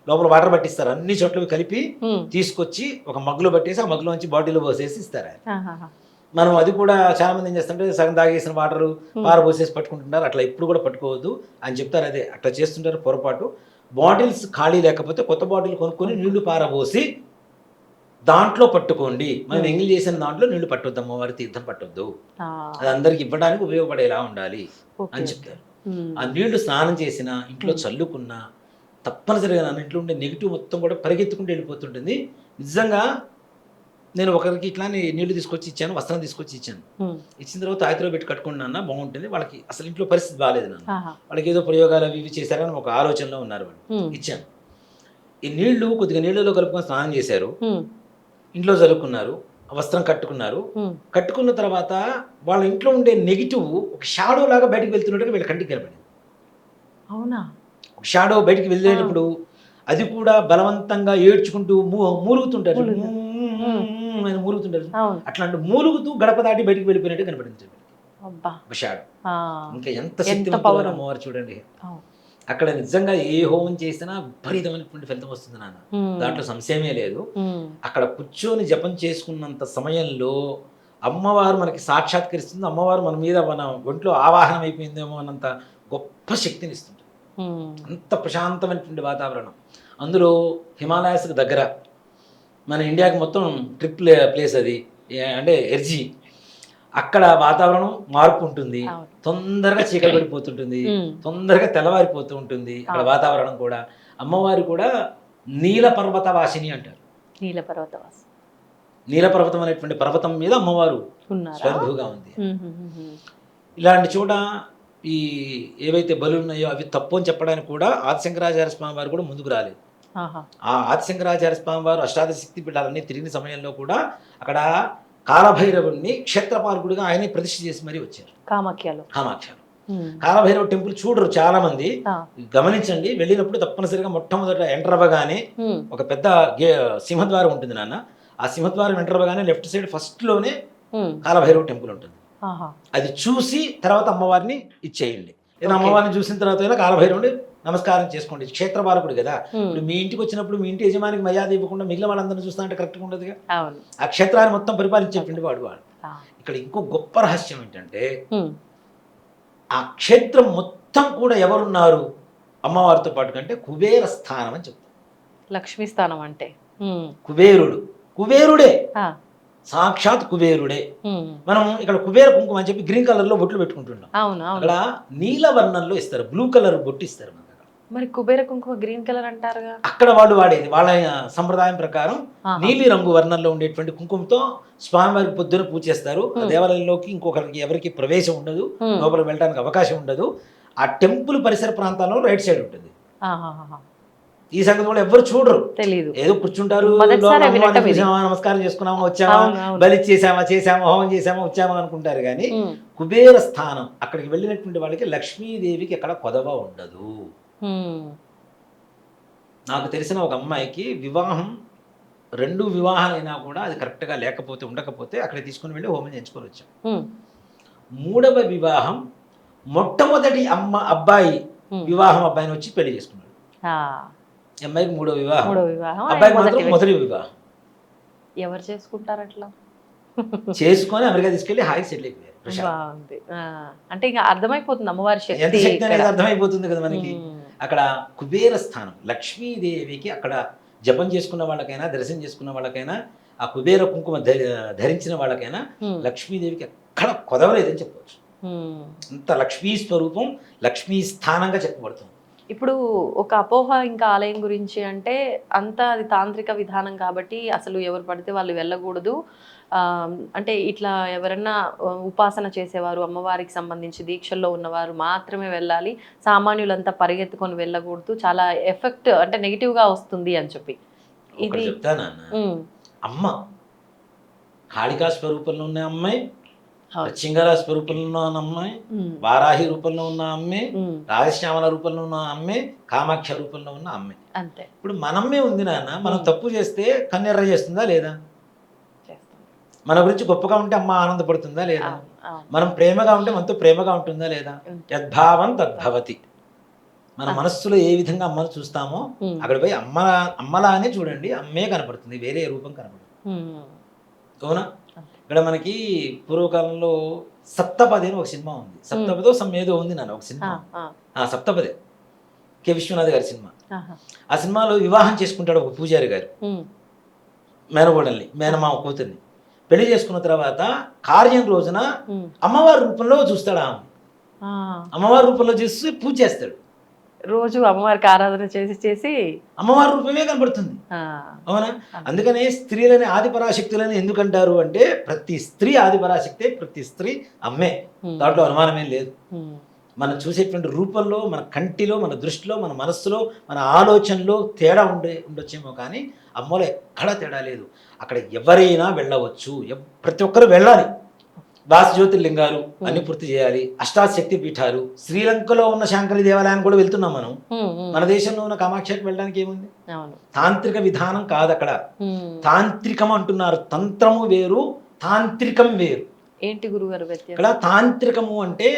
లోపల వాటర్ పట్టిస్తారు, అన్ని చోట్ల కలిపి తీసుకొచ్చి ఒక మగ్గులో పట్టేసి ఆ మగ్గులో నుంచి బాటిల్లో పోసేసి ఇస్తారు ఆయన. మనం అది కూడా చాలా మంది ఏం చేస్తుంటే సగం తాగేసిన వాటర్ పారబోసేసి పట్టుకుంటుంటారు. అట్లా ఎప్పుడు కూడా పట్టుకోవద్దు అని చెప్తారు. అదే అట్లా చేస్తుంటారు పొరపాటు. బాటిల్స్ ఖాళీ లేకపోతే కొత్త బాటిల్ కొనుక్కొని నీళ్లు పారబోసి దాంట్లో పట్టుకోండి. మనం ఎంగిల్ చేసిన దాంట్లో నీళ్లు పట్టొద్దు, అమ్మవారి తీర్థం పట్టొద్దు, అది అందరికి ఇవ్వడానికి ఉపయోగపడేలా ఉండాలి అని చెప్తారు. ఆ నీళ్లు స్నానం చేసినా ఇంట్లో చల్లుకున్నా తప్పనిసరిగా ఇంట్లో ఉండే నెగిటివ్ మొత్తం కూడా పరిగెత్తుకుంటూ వెళ్ళిపోతుంటుంది. నిజంగా నేను ఒకరికి ఇట్లానే నీళ్లు తీసుకొచ్చి ఇచ్చాను, వస్త్రం తీసుకొచ్చి ఇచ్చాను. ఇచ్చిన తర్వాత తాయితలో పెట్టి కట్టుకున్నా బాగుంటుంది. వాళ్ళకి అసలు ఇంట్లో పరిస్థితి బాగాలేదు నాన్న, వాళ్ళకి ఏదో ప్రయోగాలు అవి ఇవి చేశారని ఒక ఆలోచనలో ఉన్నారు. వాళ్ళు ఇచ్చాను. ఈ నీళ్లు కొద్దిగా నీళ్ళలో కలుపుకొని స్నానం చేశారు, ఇంట్లో చదువుకున్నారు, వస్త్రం కట్టుకున్నారు. కట్టుకున్న తర్వాత వాళ్ళ ఇంట్లో ఉండే నెగిటివ్ ఒక షాడో లాగా బయటకు వెళ్తున్నట్టుగా వీళ్ళ కంటికి కనపడింది. అవునా? ఒక షాడో బయటికి వెళ్ళేటప్పుడు అది కూడా బలవంతంగా ఏడ్చుకుంటూ మూలుగుతుంటారు, ఆయన మూలుగుతుంటారు. అట్లాంటి మూలుగుతూ గడప దాటి బయటికి వెళ్ళిపోయినట్టు కనపడింది ఒక షాడో. ఇంకా ఎంత శక్తివంతులు అమ్మవారు చూడండి. అక్కడ నిజంగా ఏ హోమం చేసినా విపరీతమైనటువంటి ఫలితం వస్తుంది నాన్న, దాంట్లో సంశయమే లేదు. అక్కడ కూర్చొని జపం చేసుకున్నంత సమయంలో అమ్మవారు మనకి సాక్షాత్కరిస్తుంది. అమ్మవారు మన మీద మన ఒంట్లో ఆవాహనం అయిపోయిందేమో అన్నంత గొప్ప శక్తిని ఇస్తుంది. అంత ప్రశాంతమైనటువంటి వాతావరణం. అందులో హిమాలయాస్కి దగ్గర, మన ఇండియాకి మొత్తం ట్రిప్ ప్లేస్ అది, అంటే ఎర్జీ. అక్కడ వాతావరణం మార్పు ఉంటుంది, తొందరగా చీకటి పడిపోతుంటుంది, తొందరగా తెల్లవారిపోతూ ఉంటుంది అక్కడ వాతావరణం కూడా. అమ్మవారి కూడా నీల పర్వత వాసిని అంటారు. నీలపర్వతం అనేటువంటి పర్వతం మీద అమ్మవారు స్వయంభూగా ఉంది. ఇలాంటి చోట ఈ ఏవైతే బలులు ఉన్నాయో అవి తప్పు అని చెప్పడానికి కూడా ఆదిశంకరాచార్య స్వామి వారు కూడా ముందుకు రాలేదు. ఆ ఆదిశంకరాచార్య స్వామి వారు అష్టాదశ శక్తి పీఠాలన్నీ తిరిగిన సమయంలో కూడా అక్కడ కాలభైరవుడిని క్షేత్రపాలకుడిగా ఆయనే ప్రతిష్ఠ చేసి మరీ వచ్చారు కామాఖ్యలో. కాలభైరవ టెంపుల్ చూడరు చాలా మంది, గమనించండి. వెళ్ళినప్పుడు తప్పనిసరిగా మొట్టమొదట ఎంటర్ అవ్వగానే ఒక పెద్ద సింహద్వారం ఉంటుంది నాన్న. ఆ సింహద్వారం ఎంటర్ అవ్వగానే లెఫ్ట్ సైడ్ ఫస్ట్ లోనే కాలభైరవ టెంపుల్ ఉంటుంది. అది చూసి తర్వాత అమ్మవారిని ఇచ్చేయండి. ఏదో అమ్మవారిని చూసిన తర్వాత కాలభైరవుడి నమస్కారం చేసుకోండి. క్షేత్రపాలకుడు కదా. ఇప్పుడు మీ ఇంటికి వచ్చినప్పుడు మీ ఇంటి యజమానికి మర్యాద ఇవ్వకుండా మిగిలిన వాళ్ళందరినీ చూస్తా అంటే కరెక్ట్గా ఉండదుగా. ఆ క్షేత్రాన్ని మొత్తం పరిపాలించేటువంటి వాడు. ఇక్కడ ఇంకో గొప్ప రహస్యం ఏంటంటే, ఆ క్షేత్రం మొత్తం కూడా ఎవరున్నారు అమ్మవారితో పాటు కంటే కుబేర స్థానం అని చెప్తారు. లక్ష్మీ స్థానం అంటే కుబేరుడే, సాక్షాత్ కుబేరుడే. మనం ఇక్కడ కుబేర కుంకుమ అని చెప్పి గ్రీన్ కలర్ లో బొట్లు పెట్టుకుంటున్నాం. అక్కడ నీలవర్ణంలో ఇస్తారు, బ్లూ కలర్ బొట్టు ఇస్తారు. మరి కుబేర కుంకుమ గ్రీన్ కలర్ అంటారుగా. అక్కడ వాళ్ళు వాడేది వాళ్ళ సంప్రదాయం ప్రకారం నీలి రంగు వర్ణంలో ఉండేటువంటి కుంకుమతో స్వామివారికి పొద్దున పూజ చేస్తారు. దేవాలయంలోకి ఇంకొకరికి ఎవరికి ప్రవేశం ఉండదు, లోపలికి వెళ్ళడానికి అవకాశం ఉండదు. ఆ టెంపుల్ పరిసర ప్రాంతాల్లో రైట్ సైడ్ ఉంటుంది. ఈ సంగతి కూడా ఎవరు చూడరు, తెలియదు. ఏదో కూర్చుంటారు, నమస్కారం చేసుకున్నామా, వచ్చామా, బలి చేసామా, హోమం చేసామా, వచ్చామా అనుకుంటారు. కానీ కుబేర స్థానం అక్కడికి వెళ్ళినటువంటి వాళ్ళకి లక్ష్మీదేవికి ఎక్కడ కొదవ ఉండదు. నాకు తెలిసిన ఒక అమ్మాయికి వివాహం రెండు వివాహాలైనా కూడా అది కరెక్ట్గా లేకపోతే ఉండకపోతే అక్కడ తీసుకుని వెళ్ళి హోమం చేయించుకొని వచ్చాం. ఉమ్, మూడవ వివాహం మొట్టమొదటి అబ్బాయి వివాహం అబ్బాయిని వచ్చి పెళ్లి చేసుకున్నాడు. ఆ, అమ్మాయికి మూడో వివాహం, మూడో వివాహం, అబ్బాయికి ఆయన మాత్రం మొదటి మొదటి వివాహం. ఎవరు చేసుకుంటారు అట్లా? చేసుకొని అమెరికా తీసుకెళ్లి హాయి సెటిల్ అయిపోయారు. ప్రశాంత్. బాగుంది. అంటే ఇంకా అర్థమైపోతుంది అమ్మవారి ఎంత శక్తి శక్తి అనేది ఇక్కడ. అర్థమైపోతుంది కదా మనకి. ఉమ్, అక్కడ కుబేర స్థానం లక్ష్మీదేవికి అక్కడ జపం చేసుకున్న వాళ్ళకైనా దర్శనం చేసుకున్న వాళ్ళకైనా ఆ కుబేర కుంకుమ ధరించిన వాళ్ళకైనా ఉమ్, లక్ష్మీదేవికి ఎక్కడ కొదవలేదని చెప్పవచ్చు. ఉమ్. అంత లక్ష్మీ స్వరూపం, లక్ష్మీ స్థానంగా చెప్పబడుతుంది. ఇప్పుడు ఒక అపోహ ఇంకా ఆలయం గురించి అంటే అంతా అది తాంత్రిక విధానం కాబట్టి అసలు ఎవరు పడితే వాళ్ళు వెళ్ళకూడదు. అంటే ఇట్లా ఎవరన్నా ఉపాసన చేసేవారు, అమ్మవారికి సంబంధించి దీక్షల్లో ఉన్నవారు మాత్రమే వెళ్ళాలి, సామాన్యులంతా పరిగెత్తుకొని వెళ్ళకూడదు, చాలా ఎఫెక్ట్ అంటే నెగిటివ్గా వస్తుంది అని చెప్పి. ఒకటి ఇది చెప్తానన్న, అమ్మ కాళికా స్వరూపంలో ఉన్న అమ్మాయి, చింగళ స్వరూపంలో ఉన్న అమ్మాయి, వారాహి రూపంలో ఉన్న అమ్మే, రాజశ్యామల రూపంలో ఉన్న అమ్మే, కామాఖ్య రూపంలో ఉన్న అమ్మే. అంతే. ఇప్పుడు మనమ్మే ఉంది నాన్న, మనం తప్పు చేస్తే కన్నెర్ర చేస్తుందా లేదా? మన గురించి గొప్పగా ఉంటే అమ్మ ఆనందపడుతుందా లేదా? మనం ప్రేమగా ఉంటే మనతో ప్రేమగా ఉంటుందా లేదా? యద్భావం తద్భవతి. మన మనస్సులో ఏ విధంగా అమ్మను చూస్తామో అక్కడ పోయి అమ్మలానే చూడండి, అమ్మే కనపడుతుంది, వేరే రూపం కనపడుతుంది. అవునా? ఇక్కడ మనకి పూర్వకాలంలో సప్తపది అని ఒక సినిమా ఉంది. సప్తపదో సమ్మేదో ఉంది నాన్న ఒక సినిమా. సప్తపదే కె విశ్వనాథ్ గారి సినిమా. ఆ సినిమాలో వివాహం చేసుకుంటాడు ఒక పూజారి గారు మేనగోడల్ని, మేనమామ కూతుర్ని. పెళ్లి చేసుకున్న తర్వాత కార్యం రోజున అమ్మవారి రూపంలో చూస్తాడు. ఆమె అమ్మవారి రూపంలో చూసి పూజ చేస్తాడు. రోజు అమ్మవారికి ఆరాధన చేసి చేసి అమ్మవారి రూపమే కనబడుతుంది. అవునా? అందుకనే స్త్రీలని ఆదిపరాశక్తులని ఎందుకంటారు అంటే ప్రతి స్త్రీ ఆదిపరాశక్తే, ప్రతి స్త్రీ అమ్మే, దాంట్లో అనుమానమేం లేదు. మనం చూసేటువంటి రూపంలో, మన కంటిలో, మన దృష్టిలో, మన మనస్సులో, మన ఆలోచనలో తేడా ఉండొచ్చేమో కానీ అమ్మలో ఎక్కడా తేడా లేదు. అక్కడ ఎవరైనా వెళ్ళవచ్చు, ప్రతి ఒక్కరు వెళ్ళాలి. వాసు జ్యోతిర్లింగాలు అన్ని పూర్తి చేయాలి, అష్టాశక్తి పీఠాలు, శ్రీలంకలో ఉన్న శాంకరి దేవాలయాన్ని కూడా వెళ్తున్నాం మనం. మన దేశంలో ఉన్న కామాఖ్యకి వెళ్ళడానికి ఏముంది? తాంత్రిక విధానం కాదు అక్కడ, తాంత్రికం అంటున్నారు. తంత్రము వేరు, తాంత్రికం వేరు. ఏంటి గురుగారు ఇక్కడ తాంత్రికము అంటే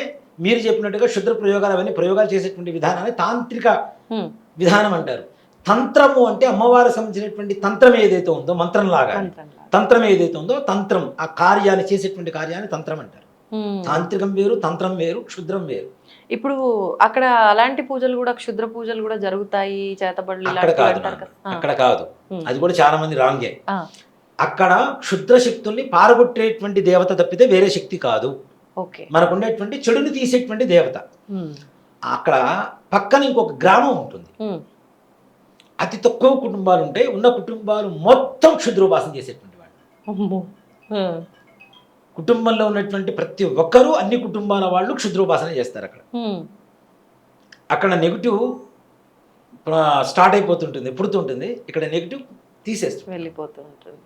మీరు చెప్పినట్టుగా క్షుద్ర ప్రయోగాలు, అవన్నీ ప్రయోగాలు చేసేటువంటి విధానాన్ని తాంత్రిక విధానం అంటారు. తంత్రము అంటే అమ్మవారికి సంబంధించినటువంటి తంత్రం ఏదైతే ఉందో, మంత్రంలాగా తంత్రం ఏదైతే ఉందో, తంత్రం ఆ కార్యాన్ని చేసేటువంటి కార్యాన్ని తంత్రం అంటారు. తాంత్రికం వేరు, తంత్రం వేరు, క్షుద్రం వేరు. ఇప్పుడు అక్కడ అలాంటి పూజలు కూడా, క్షుద్ర పూజలు కూడా జరుగుతాయి, చేతబడులు అక్కడ కాదు. అది కూడా చాలా మంది రాంగే. అక్కడ క్షుద్ర శక్తుల్ని పారగొట్టేటువంటి దేవత తప్పితే వేరే శక్తి కాదు. మనకు ఉండేటువంటి చెడుని తీసేటువంటి దేవత. అక్కడ పక్కన ఇంకొక గ్రామం ఉంటుంది, అతి తక్కువ కుటుంబాలు ఉంటాయి. ఉన్న కుటుంబాలు మొత్తం క్షుద్రోపాసన చేసేటువంటి వాళ్ళు. కుటుంబంలో ఉన్నటువంటి ప్రతి ఒక్కరూ, అన్ని కుటుంబాల వాళ్ళు క్షుద్రోపాసన చేస్తారు. అక్కడ నెగిటివ్ స్టార్ట్ అయిపోతుంటుంది, పుడుతుంటుంది. ఇక్కడ నెగిటివ్ తీసేస్తుంది, వెళ్ళిపోతూ ఉంటుంది.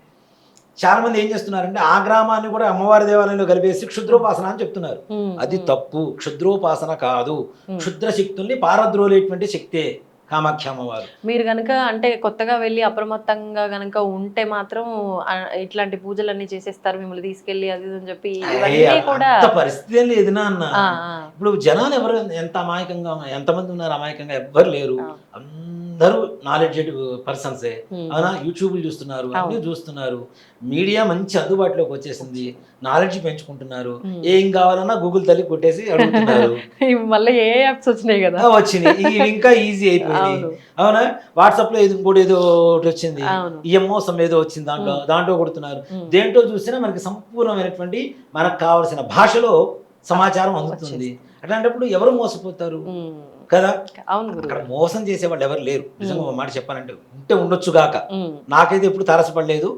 చాలా మంది ఏం చేస్తున్నారంటే ఆ గ్రామాన్ని కూడా అమ్మవారి దేవాలయంలో కలిపేసి క్షుద్రోపాసన అని చెప్తున్నారు. అది తప్పు. క్షుద్రోపాసన కాదు, క్షుద్ర శక్తుల్ని పారద్రోలేటువంటి శక్తే కామాఖ్య అమ్మవారు. మీరు గనక అంటే కొత్తగా వెళ్ళి అప్రమత్తంగా గనక ఉంటే మాత్రం ఇట్లాంటి పూజలన్నీ చేసేస్తారు మిమ్మల్ని తీసుకెళ్లి, అది అని చెప్పి. పరిస్థితి లేదు నాన్న. ఇప్పుడు జనాలు ఎవరు ఎంత అమాయకంగా, ఎంతమంది ఉన్నారు అమాయకంగా? ఎవ్వరు లేరు. అందరూ నాలెడ్జెడ్ పర్సన్సే. అవునా? యూట్యూబ్లు చూస్తున్నారు, అన్ని చూస్తున్నారు. మీడియా మంచి అందుబాటులోకి వచ్చేసింది, నాలెడ్జ్ పెంచుకుంటున్నారు. ఏం కావాలన్నా గూగుల్ తల్లి కొట్టేసి అడుగుతున్నారు. మళ్ళీ ఏ యాప్స్ వచ్చినాయి కదా, వచ్చినాయి. ఇంకా ఈజీ అయిపోయింది. అవునా? వాట్సాప్ లో ఇంకోటి ఏదో ఒకటి వచ్చింది, ఈఎంఓసం ఏదో వచ్చింది, దాంట్లో కొడుతున్నారు. దేంట్లో చూసినా మనకి సంపూర్ణమైనటువంటి మనకు కావలసిన భాషలో సమాచారం అందుతుంది. అట్లాంటప్పుడు ఎవరు మోసపోతారు కదా? అక్కడ మోసం చేసే వాళ్ళు ఎవరు లేరు. నిజంగా ఒక మాట చెప్పాలంటే ఉంటే ఉండొచ్చు గాక. నాకైతే ఎప్పుడు తారసపడలేదు,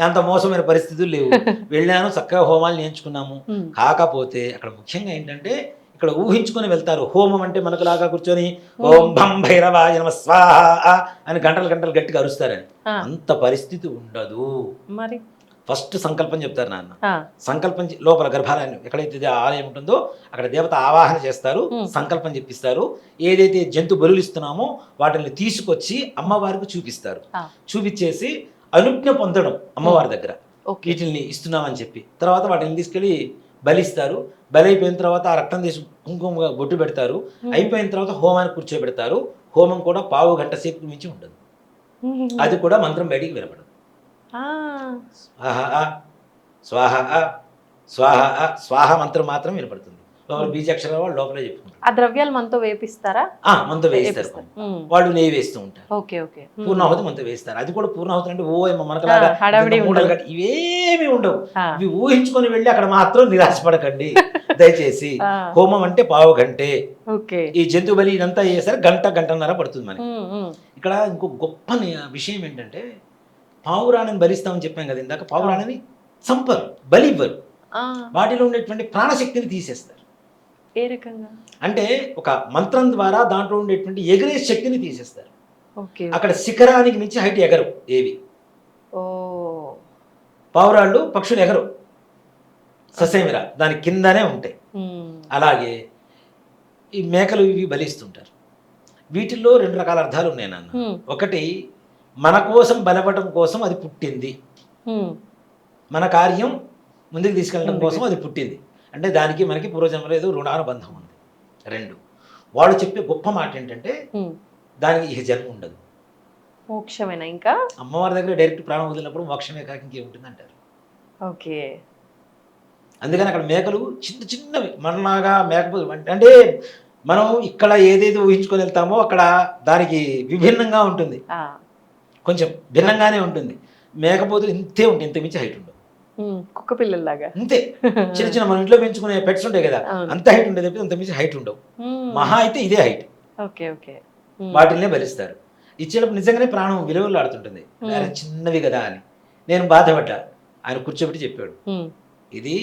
అంత మోసమైన పరిస్థితులు లేవు. వెళ్ళాను, చక్కగా హోమాలు నేర్చుకున్నాము. కాకపోతే అక్కడ ముఖ్యంగా ఏంటంటే ఇక్కడ ఊహించుకొని వెళ్తారు. హోమం అంటే మనకులాగా కూర్చొని ఓం భం భైరవాయ నమః స్వాహా అని గంటలు గంటలు గట్టిగా అరుస్తారని అంత పరిస్థితి ఉండదు. మరి ఫస్ట్ సంకల్పం చెప్తారు నాన్న. సంకల్పం లోపల గర్భాలయం ఎక్కడైతే ఆలయం ఉంటుందో అక్కడ దేవత ఆవాహన చేస్తారు, సంకల్పం చెప్పిస్తారు. ఏదైతే జంతు బలులు ఇస్తున్నామో వాటిని తీసుకొచ్చి అమ్మవారికి చూపిస్తారు. చూపించేసి అనుజ్ఞ పొందడం అమ్మవారి దగ్గర ఓకే. వీటిని ఇస్తున్నామని చెప్పి తర్వాత వాటిని తీసుకెళ్ళి బలిస్తారు. బలి అయిపోయిన తర్వాత ఆ రక్తం తీసి కుంకుమ బొట్టు పెడతారు. అయిపోయిన తర్వాత హోమానికి కూర్చోబెడతారు. హోమం కూడా పావు గంట సేపు మించి ఉండదు. అది కూడా మంత్రం బయటికి వినపడదు. స్వాహ స్వాహ స్వాహ స్వాహ మంత్రం మాత్రం వినపడుతుంది. లోపల బీజాక్షరాలు వాళ్ళు లోపలే చెప్పుకుంటారు. ఆ ద్రవ్యాలు మనతో వేపిస్తారా? మనతో వేయిస్తారు. వాళ్ళు నెయ్యి వేస్తూ ఉంటారు. Okay okay. పూర్ణాహుతి మనతో వేస్తారు. అది కూడా పూర్ణాహుతి అంటే మనకలాగా ఇవేమి ఉండవు. ఇవి ఊహించుకొని వెళ్ళి అక్కడ మాత్రం నిరాశపడకండి దయచేసి. హోమం అంటే పావు గంటే. ఈ జంతు బలి ఇదంతా చేశారు గంటన్నర పడుతుంది మనకి. ఇక్కడ ఇంకో గొప్ప విషయం ఏంటంటే పావురాణిని బలిస్తామని చెప్పాం కదా ఇందాక. పావురాణిని చంపరు, బలి ఇవ్వరు. వాటిలో ఉండేటువంటి ప్రాణశక్తిని తీసేస్తారు. ఏ రకంగా అంటే ఒక మంత్రం ద్వారా దాంట్లో ఉండేటువంటి ఎగిరే శక్తిని తీసేస్తారు. ఓకే. అక్కడ శిఖరానికి మించి హైట్ ఎగరు ఏవి. పావురాళ్ళు పక్షులు ఎగరు, ససేమిరా దాని కిందనే ఉంటాయి. అలాగే ఈ మేకలు ఇవి బలిస్తుంటారు. వీటిల్లో 2 రకాల అర్థాలు ఉన్నాయి నాన్న. ఒకటి మన కోసం బలపడటం కోసం అది పుట్టింది, మన కార్యం ముందుకు తీసుకెళ్ళడం కోసం అది పుట్టింది. అంటే దానికి మనకి పూర్వజన్మలో ఏదో రుణానుబంధం ఉంది. 2 వాళ్ళు చెప్పే గొప్ప మాట ఏంటంటే దానికి ఇక జన్మ ఉండదు, మోక్షమేనా. ఇంకా అమ్మవారి దగ్గర డైరెక్ట్ ప్రాణం వదిలినప్పుడు మోక్షమే కాక ఇంకేముంటుంది అంటారు. ఓకే. అందుకని అక్కడ మేకలు చిన్న చిన్నవి మనలాగా మేకపోతు అంటే మనం ఇక్కడ ఏదైతే ఊహించుకొని వెళ్తామో అక్కడ దానికి విభిన్నంగా ఉంటుంది, కొంచెం భిన్నంగానే ఉంటుంది. మేకపోతులు ఇంతే ఉంటాయి, ఇంత మించి హైట్ ఉండవు. కుక్క పిల్లల్లాగా అంతే. చిన్న చిన్న మనం ఇంట్లో పెంచుకునే పెట్స్ ఉంటాయి కదా, అంత హైట్ ఉండేది తప్పితే అంత మించి హైట్ ఉండవు. మహా అయితే ఇదే హైట్. Okay okay. వాటిల్నే బలిస్తారు. ఇచ్చేటప్పుడు నిజంగానే ప్రాణం విలువలాడుతుంటుంది. చిన్నవి కదా అని నేను బాధపడ్డా. ఆయన కూర్చోబెట్టి చెప్పాడు, ఇది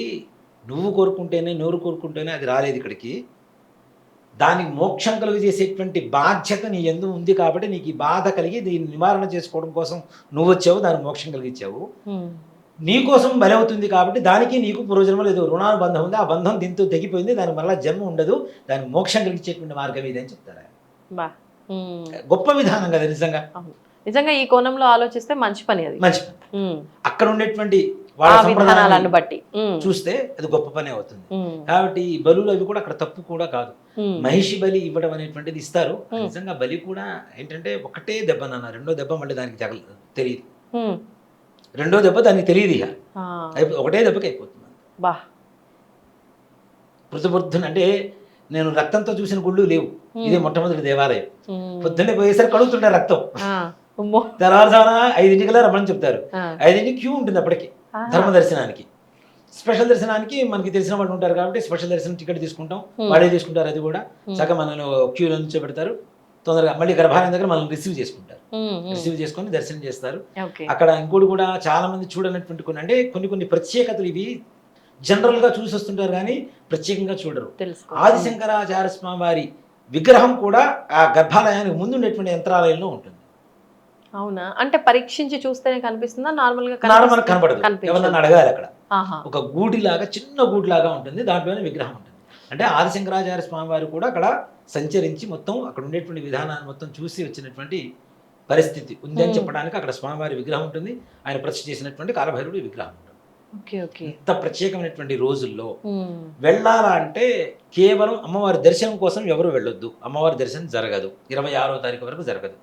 నువ్వు కోరుకుంటేనే నోరు కోరుకుంటేనే అది రాలేదు ఇక్కడికి. దానికి మోక్షం కలుగు చేసేటువంటి బాధ్యత నీ ఎందు ఉంది కాబట్టి నీకు ఈ బాధ కలిగి దీన్ని నివారణ చేసుకోవడం కోసం నువ్వు వచ్చావు, దానికి మోక్షం కలిగించావు. నీ కోసం బలి అవుతుంది కాబట్టి దానికి నీకు పూర్వజన్మలో ఏదో రుణానుబంధం ఉంది, ఆ బంధం దీంతో తెగిపోయింది, దానికి మళ్ళీ జన్మ ఉండదు, దానికి మోక్షం కలిగించేటువంటి మార్గం ఇది అని చెప్తారు. గొప్ప విధానం కదా నిజంగా. నిజంగా ఈ కోణంలో ఆలోచిస్తే మంచి పని, అది మంచి పని. అక్కడ ఉండేటువంటి వాళ్ళ సంప్రదాయాలను బట్టి చూస్తే అది గొప్ప పని అవుతుంది. కాబట్టి ఈ బలులు అవి కూడా అక్కడ తప్పు కూడా కాదు. మహిషి బలి ఇవ్వడం అనేటువంటిది ఇస్తారు. నిజంగా బలి కూడా ఏంటంటే ఒకటే దెబ్బ నాన్న, 2వ దెబ్బ మళ్ళీ దానికి తెలియదు, 2వ దెబ్బ దానికి తెలియదు. ఇక ఒకటే దెబ్బకి అయిపోతుంది. పృథుబుద్ధుని అంటే నేను రక్తంతో చూసిన గుళ్ళు లేవు, ఇదే మొట్టమొదటి దేవాలయం. పొద్దున్నే పోయేసరికి కడుగుతుంటారు రక్తం. తెల్లవారుజామున 5 రమ్మని చెప్తారు. 5 క్యూ ఉంటుంది అప్పటికి ధర్మ దర్శనానికి. స్పెషల్ దర్శనానికి మనకి తెలిసిన వాళ్ళు ఉంటారు కాబట్టి స్పెషల్ దర్శనం టికెట్ తీసుకుంటాం, వాళ్ళే తీసుకుంటారు. అది కూడా సగం మనల్ని క్యూలో నుంచో పెడతారు. తొందరగా మళ్ళీ గర్భాలయం దగ్గర మనల్ని రిసీవ్ చేసుకుంటారు. రిసీవ్ చేసుకొని దర్శనం చేస్తారు. అక్కడ ఇంకోటి కూడా చాలా మంది చూడనటువంటి కొన్ని ప్రత్యేకతలు ఇవి జనరల్గా చూసి వస్తుంటారు కానీ ప్రత్యేకంగా చూడరు. ఆదిశంకరాచార్య స్వామి వారి విగ్రహం కూడా ఆ గర్భాలయానికి ముందు ఉండేటువంటి యంత్రాలయంలో ఉంటుంది. అవునా? అంటే పరీక్షించి చూస్తేనే కనిపిస్తుందా? నార్మల్ కనపడదు. ఎవరన్నా అడగాలి. అక్కడ ఒక గూడిలాగా, చిన్న గూడిలాగా ఉంటుంది, దాంట్లోనే విగ్రహం ఉంటుంది. అంటే ఆదిశంకరాచార్య స్వామి వారు కూడా అక్కడ సంచరించి మొత్తం అక్కడ ఉండేటువంటి విధానాన్ని మొత్తం చూసి వచ్చినటువంటి పరిస్థితి ఉంది అని చెప్పడానికి అక్కడ స్వామివారి విగ్రహం ఉంటుంది. ఆయన ప్రతిష్ఠ చేసినటువంటి కాలభైరవుడి విగ్రహం ఉంటుంది. ఇంత ప్రత్యేకమైనటువంటి రోజుల్లో వెళ్ళాలా అంటే కేవలం అమ్మవారి దర్శనం కోసం ఎవరు వెళ్ళొద్దు. అమ్మవారి దర్శనం జరగదు, 26వ తారీఖు వరకు జరగదు.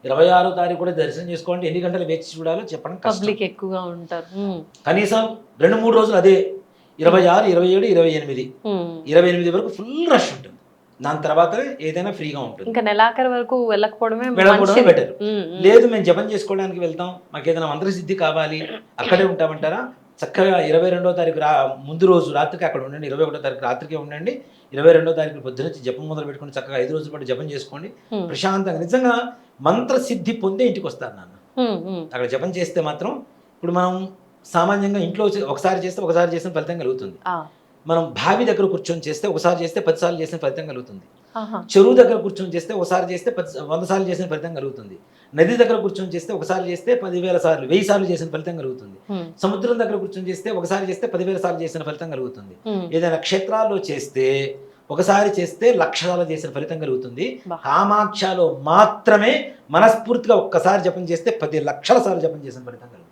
26వ తారీఖు కూడా దర్శనం చేసుకోవాలంటే ఎన్ని గంటలు వేచి చూడాలో చెప్పడం కష్టం. ఎక్కువగా ఉంటారు. కనీసం 2-3 రోజులు అదే 26, 27, 28, 28 వరకు ఫుల్ రష్ ఉంటుంది. దాని తర్వాత ఏదైనా ఫ్రీగా ఉంటుంది. ఇంకా నెలాఖరు వరకు వెళ్ళకపోవడమే బెటర్. లేదు మేము జపం చేసుకోవడానికి వెళ్తాం, మాకు ఏదైనా మంత్రసిద్ధి కావాలి, అక్కడే ఉంటామంటారా, చక్కగా 22వ తారీఖు ముందు రోజు రాత్రికి అక్కడ ఉండండి, 21వ తారీఖు రాత్రికే ఉండండి. 22వ తారీఖు పొద్దునుంచి జపం మొదలు పెట్టుకుని చక్కగా 5 రోజుల పాటు జపం చేసుకోండి ప్రశాంతంగా. నిజంగా మంత్రసిద్ధి పొందే ఇంటికి వస్తారు నాన్న. అక్కడ జపం చేస్తే మాత్రం ఇప్పుడు మనం సామాన్యంగా ఇంట్లో ఒకసారి చేసిన ఫలితం కలుగుతుంది. మనం బావి దగ్గర కూర్చొని చేస్తే ఒకసారి చేస్తే 10 సార్లు చేసిన ఫలితం కలుగుతుంది. చెరువు దగ్గర కూర్చొని చేస్తే ఒకసారి చేస్తే 100 సార్లు చేసిన ఫలితం కలుగుతుంది. నది దగ్గర కూర్చొని చేస్తే ఒకసారి చేస్తే 10,000 సార్లు 1000 సార్లు చేసిన ఫలితం కలుగుతుంది. సముద్రం దగ్గర కూర్చొని చేస్తే ఒకసారి చేస్తే 10,000 సార్లు చేసిన ఫలితం కలుగుతుంది. ఏదైనా క్షేత్రాల్లో చేస్తే ఒకసారి చేస్తే లక్షల చేసిన ఫలితం కలుగుతుంది. బా. కామాక్షలో మాత్రమే మనస్ఫూర్తిగా ఒక్కసారి జపం చేస్తే 10 లక్షల సార్లు జపం చేసిన ఫలితం కలుగుతుంది.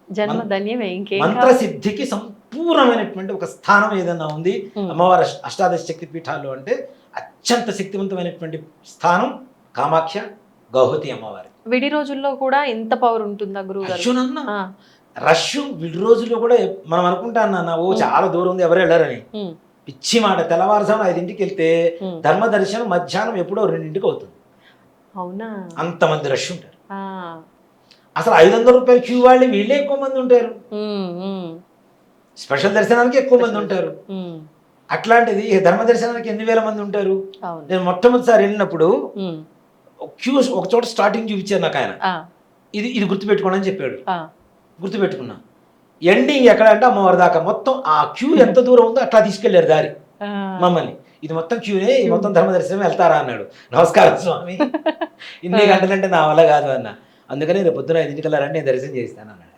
జన్మ ధన్యమే, ఇంకేం మంత్రసిద్ధికి సంపూర్ణమైనటువంటి ఒక స్థానం ఏదన్నా ఉంది అమ్మవారి అష్టాదశ శక్తి పీఠాల్లో అంటే అత్యంత శక్తివంతమైనటువంటి స్థానం కామాఖ్య గౌహతి అమ్మవారి. విడి రోజుల్లో కూడా ఎంత పవర్ ఉంటుందా గురువు గారు? అర్జునన్న రష్ విడి రోజుల్లో కూడా మనం అనుకుంటాను నాన్న ఓ చాలా దూరం ఉంది ఎవరు వెళ్ళారని. పిచ్చి మాట. తెల్లవారుజామున 5ంటికి వెళ్తే ధర్మ దర్శనం మధ్యాహ్నం ఎప్పుడో 2ంటికి అవుతుంది. అవునా? అంతమంది రష్ ఉంటారు. అసలు 500 రూపాయలు క్యూ వాళ్ళు వీళ్ళే ఎక్కువ మంది ఉంటారు. స్పెషల్ దర్శనానికి ఎక్కువ మంది ఉంటారు. అట్లాంటిది ధర్మ దర్శనానికి 8,000 మంది ఉంటారు. నేను మొట్టమొదటిసారి వెళ్ళినప్పుడు క్యూ ఒక చోట స్టార్టింగ్ చూపించారు నాకు ఆయన. ఇది గుర్తుపెట్టుకోండి అని చెప్పాడు. గుర్తుపెట్టుకున్నా. ఎండింగ్ ఎక్కడ అంటే అమ్మవారి దాకా మొత్తం ఆ క్యూ ఎంత దూరం ఉందో అట్లా తీసుకెళ్లారు దారి మమ్మల్ని. ఇది మొత్తం క్యూనే, ఈ మొత్తం ధర్మ దర్శనం వెళ్తారా అన్నాడు. నమస్కారం స్వామి, ఇన్ని గంటలంటే నా వల్ల కాదు అన్న. అందుకని రేపు పొద్దున 5ంటికి వెళ్ళారంటే నేను దర్శనం చేస్తాను అన్నాడు.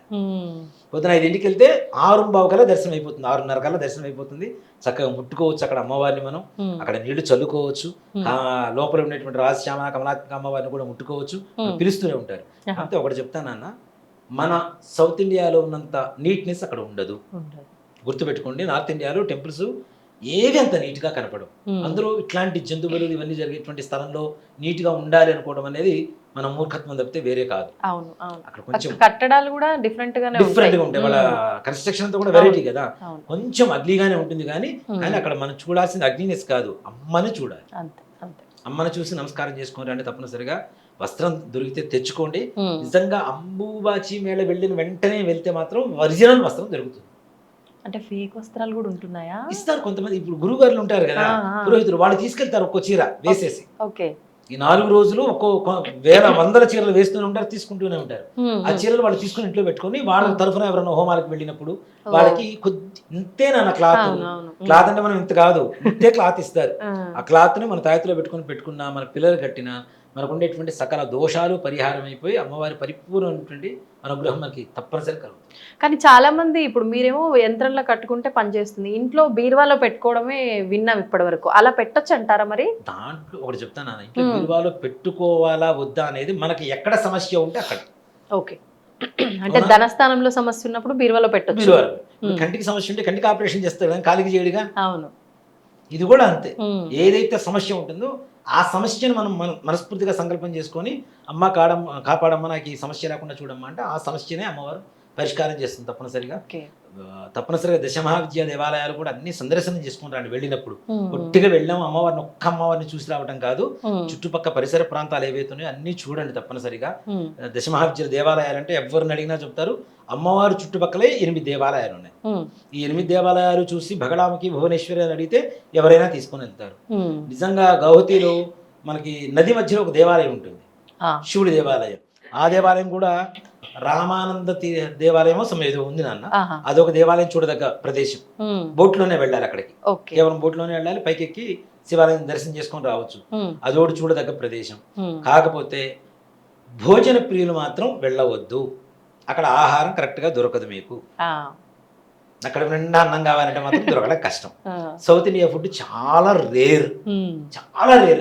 పొద్దున 5ంటికి వెళ్తే 6:15 కల్లా దర్శనం అయిపోతుంది, 6:30 కల్లా దర్శనం అయిపోతుంది. చక్కగా ముట్టుకోవచ్చు అక్కడ అమ్మవారిని, మనం అక్కడ నీళ్లు చల్లుకోవచ్చు. లోపల ఉన్నటువంటి రాజశ్యామ కమలాత్మక అమ్మవారిని కూడా ముట్టుకోవచ్చు. పిలుస్తూనే ఉంటారు. అంతే. ఒకటి చెప్తాను అన్న, మన సౌత్ ఇండియాలో ఉన్నంత నీట్నెస్ అక్కడ ఉండదు. గుర్తుపెట్టుకోండి. నార్త్ ఇండియాలో టెంపుల్స్ ఏవి అంత నీట్గా కనపడవు. అందులో ఇట్లాంటి జంతువులు ఇవన్నీ జరిగేటువంటి స్థలంలో నీట్గా ఉండాలి అనుకోవడం అనేది మన మూర్ఖత్వం తప్పితే వేరే కాదు. అక్కడ కొంచెం కట్టడాలు కూడా డిఫరెంట్ గా ఉంటాయి. వాళ్ళ కన్స్ట్రక్షన్ అంతా కూడా వెరైటీ కదా, కొంచెం అగ్లీగానే ఉంటుంది. కానీ అక్కడ మనం చూడాల్సింది అగ్లీనెస్ కాదు, అమ్మని చూడాలి. అమ్మని చూసి నమస్కారం చేసుకోండి అంటే తప్పనిసరిగా వస్త్రం దొరికితే తెచ్చుకోండి. నిజంగా అంబుబాచి మేళ వెళ్ళిన వెంటనే వెళ్తే మాత్రం ఒరిజినల్ వస్త్రం దొరుకుతుంది. అంటే ఫేక్ వస్త్రాలు కూడా ఉంటున్నాయా? ఇస్తారు కొంతమంది. ఇప్పుడు గురువు గారులు ఉంటారు కదా పురోహితులు, వాళ్ళు తీసుకెళ్తారు ఒక్కో చీర వేసేసి. ఈ 4 రోజులు ఒక్కో వేల 100 చీరలు వేస్తూనే ఉంటారు, తీసుకుంటూనే ఉంటారు. ఆ చీరలు వాళ్ళు తీసుకుని ఇంట్లో పెట్టుకుని వాళ్ళ తరఫున ఎవరైనా హోమాలకు వెళ్ళినప్పుడు వాళ్ళకి ఇంతేనా క్లాత్ అంటే మనం ఇంత కాదు, ఇంతే క్లాత్ ఇస్తారు. ఆ క్లాత్ ని మన తాయత్తులో పెట్టుకున్నా, మన పిల్లలు కట్టినా మనకు ఉండేటువంటి సకల దోషాలు పరిహారం అయిపోయి అమ్మవారి పరిపూర్ణమైనటువంటి అనుగ్రహం మనకి తప్పనిసరి కలుగుతుంది. కానీ చాలా మంది ఇప్పుడు మీరేమో యంత్రంలో కట్టుకుంటే పనిచేస్తుంది, ఇంట్లో బీరువాలో పెట్టుకోవడమే విన్నాం ఇప్పటి వరకు. అలా పెట్టొచ్చు అంటారా మరి? దాంట్లో ఒకటి చెప్తాను, ఇంట్లో బీరువాలో పెట్టుకోవాలా వద్దా అనేది మనకి ఎక్కడ సమస్య ఉంటే అక్కడ. ఓకే. అంటే ధనస్థానంలో సమస్య ఉన్నప్పుడు బీరువాలో పెట్టొచ్చు. బీరువాలో కంటికి సమస్య ఉంటే కంటికి ఆపరేషన్ చేస్తారు కానీ కాలికి చేయడుగా. అవును. ఇది కూడా అంతే. ఏదైతే సమస్య ఉంటుందో ఆ సమస్యను మనం మనస్ఫూర్తిగా సంకల్పం చేసుకొని అమ్మ కాపాడమ్మ నాకు ఈ సమస్య లేకుండా చూడమ్మా అంటే ఆ సమస్యనే అమ్మవారు పరిష్కారం చేస్తుంది తప్పనిసరిగా. తప్పనిసరిగా దశమహావిద్యా దేవాలయాలు కూడా అన్ని సందర్శనం చేసుకుంటారండి. వెళ్ళినప్పుడు ఒట్టిగా వెళ్ళాము అమ్మవారిని ఒక్క అమ్మవారిని చూసి రావడం కాదు, చుట్టుపక్కల పరిసర ప్రాంతాలు ఏవైతున్నాయో అన్ని చూడండి తప్పనిసరిగా. దశమహావిద్యా దేవాలయాలు అంటే ఎవరిని అడిగినా చెప్తారు. అమ్మవారు చుట్టుపక్కలే 8 దేవాలయాలు ఉన్నాయి. ఈ 8 దేవాలయాలు చూసి భగడామకి భువనేశ్వరి అని అడిగితే ఎవరైనా తీసుకొని వెళ్తారు. నిజంగా గౌహతిలో మనకి నది మధ్యలో ఒక దేవాలయం ఉంటుంది, శివుడి దేవాలయం. ఆ దేవాలయం కూడా రామానంద దేవాలయమో ఏదో ఉంది నాన్న. అదొక దేవాలయం చూడదగ్గ ప్రదేశం. బోట్లోనే వెళ్ళాలి అక్కడికి, కేవలం బోట్లోనే వెళ్ళాలి, పైకెక్కి శివాలయం దర్శనం చేసుకొని రావచ్చు. అదోటి చూడదగ్గ ప్రదేశం. కాకపోతే భోజన ప్రియులు మాత్రం వెళ్ళవద్దు. అక్కడ ఆహారం కరెక్ట్ గా దొరకదు మీకు. అక్కడ నిండా అన్నం కావాలంటే మాత్రం దొరకడం కష్టం. సౌత్ ఇండియా ఫుడ్ చాలా రేర్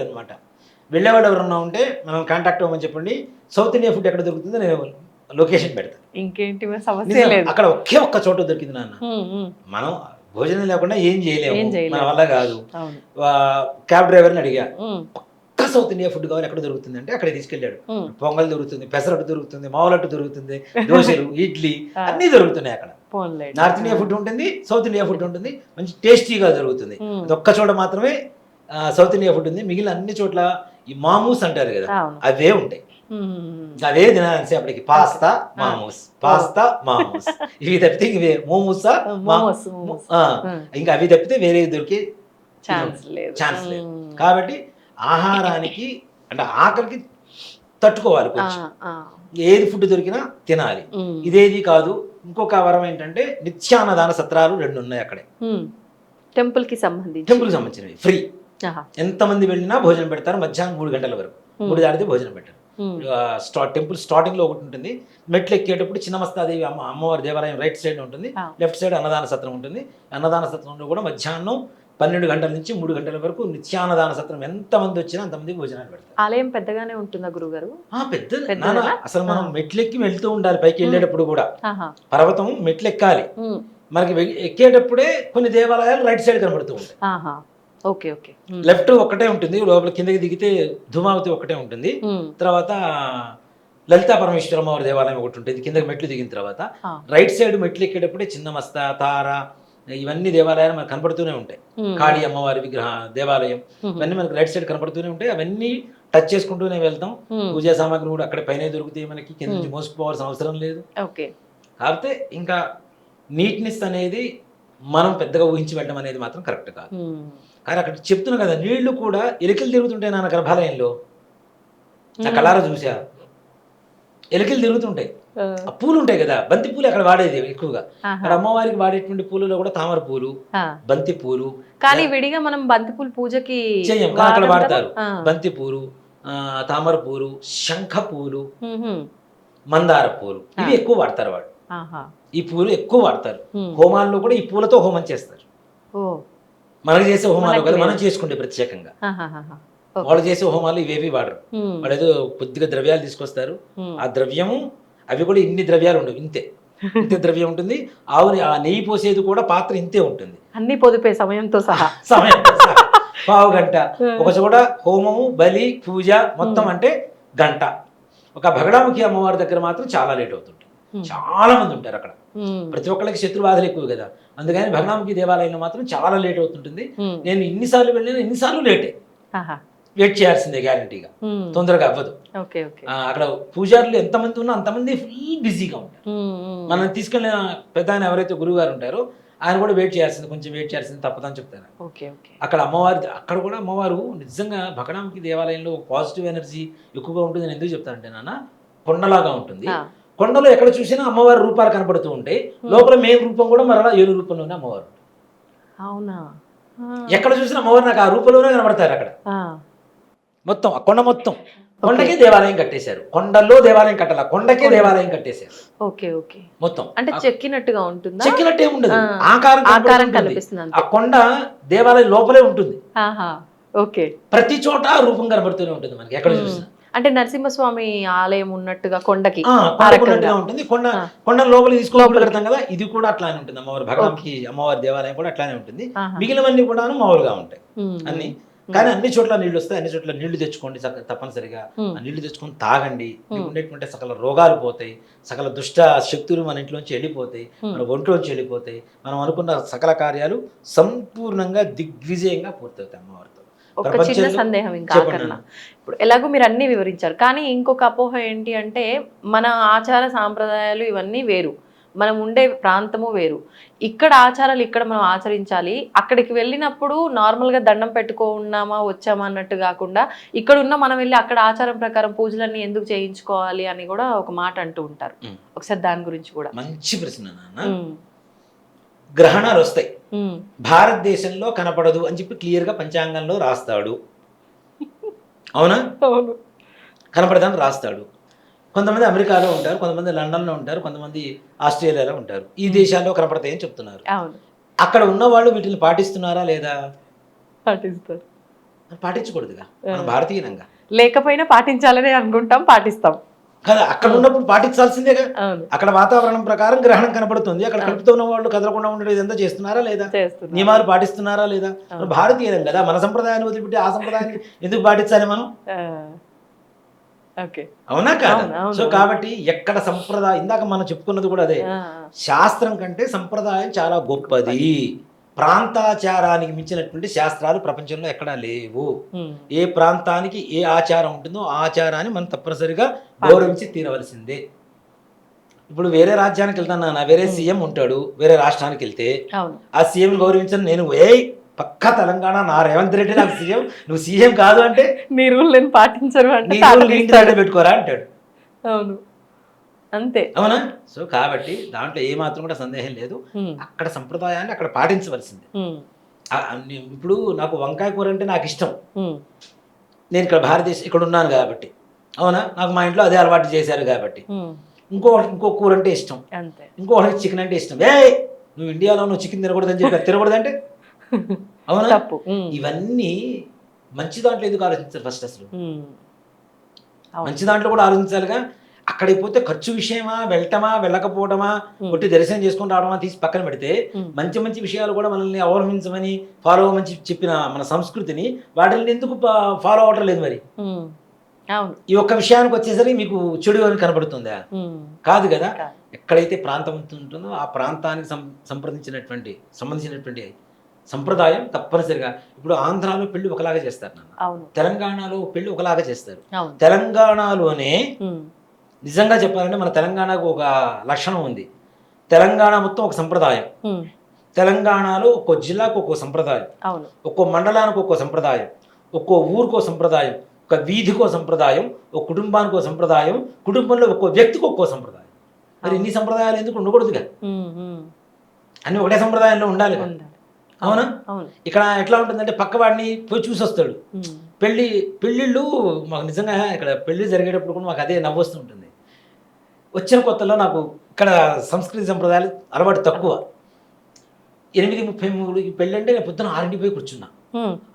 అనమాట. వెళ్ళేవాడు ఎవరన్నా ఉంటే మనం కాంటాక్ట్ అవ్వమని చెప్పండి. సౌత్ ఇండియా ఫుడ్ ఎక్కడ దొరుకుతుందో నేను లొకేషన్ పెడతాను. ఇంకేంటి సమస్య లేదు. అక్కడ ఒక్క చోట దొరికింది నాన్న. మనం భోజనం లేకుండా ఏం చేయలేము, మన వల్ల కాదు. క్యాబ్ డ్రైవర్ని అడిగా, పక్క సౌత్ ఇండియా ఫుడ్ కావాలి ఎక్కడ దొరుకుతుంది అంటే అక్కడ తీసుకెళ్ళాడు. పొంగల్ దొరుకుతుంది, పెసరట్టు దొరుకుతుంది, మావులట్టు దొరుకుతుంది, దోశలు, ఇడ్లీ అన్ని దొరుకుతున్నాయి అక్కడ. నార్త్ ఇండియా ఫుడ్ ఉంటుంది, సౌత్ ఇండియా ఫుడ్ ఉంటుంది, మంచి టేస్టీగా దొరుకుతుంది. అది ఒక్క చోట మాత్రమే సౌత్ ఇండియా ఫుడ్ ఉంది. మిగిలిన అన్ని చోట్ల ఈ మామూస్ అంటారు కదా, అవే ఉంటాయి. అవే తినాలి అప్పటికి. పాస్తా మామూస్, పాస్తా మామూస్, ఇవి తప్పితే ఇవే మోమోసా ఇంకా అవి తప్పితే వేరే దొరికే ఛాన్స్ లేదు. కాబట్టి ఆహారానికి అంటే ఆకలికి తట్టుకోవాలి కొంచెం. ఏది ఫుడ్ దొరికినా తినాలి. ఇదేది కాదు. ఇంకొక వరం ఏంటంటే నిత్యాన్నదాన సత్రాలు 2 ఉన్నాయి అక్కడే. టెంపుల్ కి సంబంధించినవి ఫ్రీ. ఎంతమంది వెళ్ళినా భోజనం పెడతారు. మధ్యాహ్నం 3 గంటల వరకు, 3 దాటితే భోజనం పెట్టారు. టెంపుల్ స్టార్టింగ్ లో ఒకటి ఉంటుంది. మెట్లు ఎక్కేటప్పుడు చిన్నమస్తాదేవి అమ్మవారి దేవాలయం రైట్ సైడ్ ఉంటుంది, లెఫ్ట్ సైడ్ అన్నదాన సత్రం ఉంటుంది. అన్నదాన సత్రంలో కూడా మధ్యాహ్నం 12 గంటల నుంచి 3 గంటల వరకు నిత్యాన్నదాన సత్రం ఎంతమంది వచ్చినా అంతమందికి భోజనాలు పెడతారు. ఆలయం పెద్దగానే ఉంటుందా గురుగారు? పెద్ద నాన్న, అసలు మనం మెట్లెక్కి వెళ్తూ ఉండాలి. పైకి వెళ్ళేటప్పుడు కూడా పర్వతం మెట్లు ఎక్కాలి. మనకి ఎక్కేటప్పుడే కొన్ని దేవాలయాలు రైట్ సైడ్ కనబడుతూ ఉంటాయి. Okay okay. లెఫ్ట్ ఒక్కటే ఉంటుంది, లోపల కిందకి దిగితే ధూమావతి ఒకటే ఉంటుంది, తర్వాత లలితా పరమేశ్వర అమ్మవారి దేవాలయం ఒకటి ఉంటుంది కిందకి మెట్లు దిగిన తర్వాత. రైట్ సైడ్ మెట్లు ఎక్కేటప్పుడే చిన్నమస్త, తార, ఇవన్నీ దేవాలయాలు మనకు కనపడుతూనే ఉంటాయి. కాళీ అమ్మవారి విగ్రహ దేవాలయం ఇవన్నీ మనకి రైట్ సైడ్ కనపడుతూనే ఉంటాయి. అవన్నీ టచ్ చేసుకుంటూనే వెళ్తాం. పూజా సామాగ్రి కూడా అక్కడ పైన దొరుకుతాయి మనకి, కింద నుంచి మోసుకుపోవాల్సిన అవసరం లేదు. కాకపోతే ఇంకా నీట్నెస్ అనేది మనం పెద్దగా ఊహించి వెళ్ళడం అనేది మాత్రం కరెక్ట్ కాదు. కానీ అక్కడ చెప్తున్నా కదా, నీళ్లు కూడా ఎలికలు తిరుగుతుంటాయి నాన్న గర్భాలయంలో. నా కళ్ళారా చూసా, ఎలికలు తిరుగుతుంటాయి. ఆ పూలు ఉంటాయి కదా, బంతి పూలు అక్కడ వాడేది ఎక్కువగా. అక్కడ అమ్మవారికి వాడేటువంటి పూలలో కూడా తామర పూలు, బంతి పూలు. కానీ విడిగా మనం బంతి పూలు పూజకి చెయ్యం, అక్కడ వాడతారు. బంతి పూలు, తామర పూలు, శంఖ పూలు, మందార పూలు, ఇవి ఎక్కువ వాడతారు వాళ్ళు. ఈ పూలు ఎక్కువ వాడతారు. హోమాల్లో కూడా ఈ పూలతో హోమం చేస్తారు. మనకు చేసే హోమాలు కదా మనం చేసుకుంటే ప్రత్యేకంగా. వాళ్ళు చేసే హోమాలు ఇవేవి వాడరు. వాళ్ళు ఏదో కొద్దిగా ద్రవ్యాలు తీసుకొస్తారు. ఆ ద్రవ్యము అవి కూడా ఇన్ని ద్రవ్యాలు ఉండవు, ఇంతే ద్రవ్యం ఉంటుంది. ఆవుని ఆ నెయ్యి పోసేది కూడా పాత్ర ఇంతే ఉంటుంది, అన్ని పొదుపే సమయంతో సహా. పావు గంట. ఒక చోట హోమము, బలి, పూజ మొత్తం అంటే గంట. ఒక భగడాముఖి అమ్మవారి దగ్గర మాత్రం చాలా లేట్ అవుతుంది. చాలా మంది ఉంటారు అక్కడ, ప్రతి ఒక్కరికి శత్రుబాధలు ఎక్కువ కదా, అందుకని భగడాముఖి దేవాలయంలో మాత్రం చాలా లేట్ అవుతుంటుంది. నేను ఇన్నిసార్లు వెళ్ళినా ఇన్నిసార్లు లేటే, వెయిట్ చేయాల్సిందే గ్యారంటీగా, తొందరగా అవ్వదు. అక్కడ పూజారులు ఎంతమంది ఉన్నా అంతమంది ఫుల్ బిజీగా ఉంటారు. మనం తీసుకెళ్ళిన పెద్ద ఆయన ఎవరైతే గురువు గారు ఉంటారో ఆయన కూడా వెయిట్ చేయాల్సింది, కొంచెం వెయిట్ చేయాల్సింది తప్పదని చెప్తారు. అక్కడ అమ్మవారి, అక్కడ కూడా అమ్మవారు నిజంగా భగడాముఖి దేవాలయంలో పాజిటివ్ ఎనర్జీ ఎక్కువగా ఉంటుంది. నేను ఎందుకు చెప్తానంటే నాన్న, కొండలాగా ఉంటుంది. కొండలో ఎక్కడ చూసినా అమ్మవారి రూపాలు కనపడుతూ ఉంటాయి. లోపల మెయిన్ రూపం కూడా మరలా ఏను రూపంలోనే అమ్మవారు. అవునా? ఎక్కడ చూసినా అమ్మవారు నాకు ఆ రూపంలోనే కనబడతారు. అక్కడ మొత్తం ఆ కొండ మొత్తం, కొండకే దేవాలయం కట్టేశారు. కొండల్లో దేవాలయం కట్టాల, కొండకే దేవాలయం కట్టేశారు. మొత్తం అంటే చెక్కినట్టుగా ఉంటుంది. చెక్కినట్టే ఉండదు, ఆకారం కనిపిస్తుంది. ఆ కొండ దేవాలయం లోపలే ఉంటుంది. ప్రతి చోట రూపం కనబడుతూనే ఉంటుంది మనకి ఎక్కడ చూసినా. అంటే నరసింహస్వామి ఆలయం ఉన్నట్టుగా కొండకి ఉంటుంది. కొండ లోపలికి తీసుకోవాలి పెడతాం కదా, ఇది కూడా అట్లానే ఉంటుంది. అమ్మవారి భగవాన్కి అమ్మవారి దేవాలయం కూడా అట్లానే ఉంటుంది. మిగిలినవన్నీ కూడా మామూలుగా ఉంటాయి అన్ని. కానీ అన్ని చోట్ల నీళ్లు వస్తాయి, అన్ని చోట్ల నీళ్లు తెచ్చుకోండి తప్పనిసరిగా. నీళ్లు తెచ్చుకొని తాగండి, మీకు ఉండేటువంటి సకల రోగాలు పోతాయి, సకల దుష్ట శక్తులు మన ఇంట్లోంచి వెళ్ళిపోతాయి, మన ఒంట్లోంచి వెళ్ళిపోతాయి. మనం అనుకున్న సకల కార్యాలు సంపూర్ణంగా దిగ్విజయంగా పూర్తవుతాయి అమ్మవారితో. ఒక చిన్న సందేహం ఇంకా ఆఖరణ. ఇప్పుడు ఎలాగో మీరు అన్ని వివరించారు, కానీ ఇంకొక అపోహ ఏంటి అంటే మన ఆచార సాంప్రదాయాలు ఇవన్నీ వేరు, మనం ఉండే ప్రాంతము వేరు. ఇక్కడ ఆచారాలు ఇక్కడ మనం ఆచరించాలి, అక్కడికి వెళ్ళినప్పుడు నార్మల్గా దండం పెట్టుకున్నామా వచ్చామా అన్నట్టు కాకుండా ఇక్కడ ఉన్న మనం వెళ్ళి అక్కడ ఆచారం ప్రకారం పూజలన్నీ ఎందుకు చేయించుకోవాలి అని కూడా ఒక మాట అంటూ ఉంటారు. ఒకసారి దాని గురించి కూడా. మంచి ప్రశ్న నాన్న. గ్రహణాలు వస్తాయి, భారతదేశంలో కనపడదు అని చెప్పి క్లియర్గా పంచాంగంలో రాస్తాడు. అవునా? కనపడదని రాస్తాడు. కొంతమంది అమెరికాలో ఉంటారు, కొంతమంది లండన్లో ఉంటారు, కొంతమంది ఆస్ట్రేలియాలో ఉంటారు. ఈ దేశాల్లో కనపడతాయని చెప్తున్నారు. అక్కడ ఉన్న వాళ్ళు వీటిని పాటిస్తున్నారా లేదా? పాటిస్తారు. పాటించకూడదుగా, మన భారతీయంగా. లేకపోయినా పాటించాలని అనుకుంటాం, పాటిస్తాం కదా. అక్కడ ఉన్నప్పుడు పాటించాల్సిందేగా. అక్కడ వాతావరణం ప్రకారం గ్రహణం కనపడుతుంది, అక్కడ కలుపుతూ ఉన్న వాళ్ళు కదలకుండా ఉండడం ఇదంతా చేస్తున్నారా లేదా? నియమాలు పాటిస్తున్నారా లేదా? భారతీయం కదా, మన సంప్రదాయాన్ని వదిలిపెట్టి ఆ సంప్రదాయాన్ని ఎందుకు పాటించాలి మనం? అవునా కాదా? సో కాబట్టి ఎక్కడ సంప్రదాయం, ఇందాక మనం చెప్పుకున్నది కూడా అదే, శాస్త్రం కంటే సంప్రదాయం చాలా గొప్పది. ప్రాంతాచారానికి మించినటువంటి శాస్త్రాలు ప్రపంచంలో ఎక్కడా లేవు. ఏ ప్రాంతానికి ఏ ఆచారం ఉంటుందో ఆ ఆచారాన్ని మనం తప్పనిసరిగా గౌరవించి తీరవలసిందే. ఇప్పుడు వేరే రాజ్యానికి వెళ్తాను, వేరే సీఎం ఉంటాడు, వేరే రాష్ట్రానికి వెళ్తే ఆ సీఎం గౌరవించను నేను. పక్కా తెలంగాణ నా రేవంత్ రెడ్డి నాకు సీఎం, నువ్వు సీఎం కాదు అంటే నీ రూల్ నేను పాటించరు అంటే పెట్టుకోరా అంటాడు. అవును, అంతే. అవునా? సో కాబట్టి దాంట్లో ఏ మాత్రం కూడా సందేహం లేదు. అక్కడ సంప్రదాయాన్ని అక్కడ పాటించవలసిందే. ఇప్పుడు నాకు వంకాయ కూర అంటే నాకు ఇష్టం, నేను ఇక్కడ భారతదేశం ఇక్కడ ఉన్నాను కాబట్టి. అవునా? నాకు మా ఇంట్లో అదే అలవాటు చేశారు కాబట్టి. ఇంకో కూర అంటే ఇష్టం, ఇంకోటి చికెన్ అంటే ఇష్టం. నువ్వు ఇండియాలో నువ్వు చికెన్ తినకూడదని చెప్పి తినకూడదంటే అవునా? తప్పు. ఇవన్నీ మంచి దాంట్లో ఎందుకు ఆలోచించాలి ఫస్ట్ అసలు? అవును. మంచి దాంట్లో కూడా ఆలోచించాలిగా. అక్కడికి పోతే ఖర్చు విషయమా, వెళ్ళటమా, వెళ్ళకపోవడమా, కొట్టి దర్శనం చేసుకొని రావడమా తీసి పక్కన పెడితే, మంచి మంచి విషయాలు కూడా మనల్ని అవలంబించమని ఫాలో అవ్వమని చెప్పిన మన సంస్కృతిని వాటిని ఎందుకు ఫాలో అవ్వటం లేదు మరి? అవును. ఈ ఒక్క విషయానికి వచ్చేసరికి మీకు చెడు అని కనబడుతుందా? కాదు కదా. ఎక్కడైతే ప్రాంతం ఉంటుందో ఆ ప్రాంతానికి సంబంధించినటువంటి సంప్రదాయం తప్పనిసరిగా. ఇప్పుడు ఆంధ్రాలో పెళ్లి ఒకలాగా చేస్తారు నాన్న, తెలంగాణలో పెళ్లి ఒకలాగా చేస్తారు. తెలంగాణలోనే నిజంగా చెప్పాలంటే మన తెలంగాణకు ఒక లక్షణం ఉంది. తెలంగాణ మొత్తం ఒక సంప్రదాయం. తెలంగాణలో ఒక్కో జిల్లాకు ఒక్కో సంప్రదాయం, ఒక్కో మండలానికి ఒక్కో సంప్రదాయం, ఒక్కో ఊరికో సంప్రదాయం, ఒక వీధికో సంప్రదాయం, ఒక కుటుంబానికో సంప్రదాయం, కుటుంబంలో ఒక్కో వ్యక్తికి ఒక్కో సంప్రదాయం. మరి ఇన్ని సంప్రదాయాలు ఎందుకు ఉండకూడదుగా? అన్ని ఒకటే సంప్రదాయంలో ఉండాలి. అవునా? ఇక్కడ ఎట్లా ఉంటుందంటే పక్కవాడిని పోయి చూసి వస్తాడు. పెళ్ళిళ్ళు మాకు నిజంగా ఇక్కడ పెళ్లి జరిగేటప్పుడు కూడా మాకు అదే నవ్వు వస్తూ ఉంటుంది. వచ్చిన కొత్తలో నాకు ఇక్కడ సంస్కృతి సంప్రదాయాలు అలవాటు తక్కువ. 8:33 పెళ్ళి అంటే నేను పొద్దున 6 పోయి కూర్చున్నా.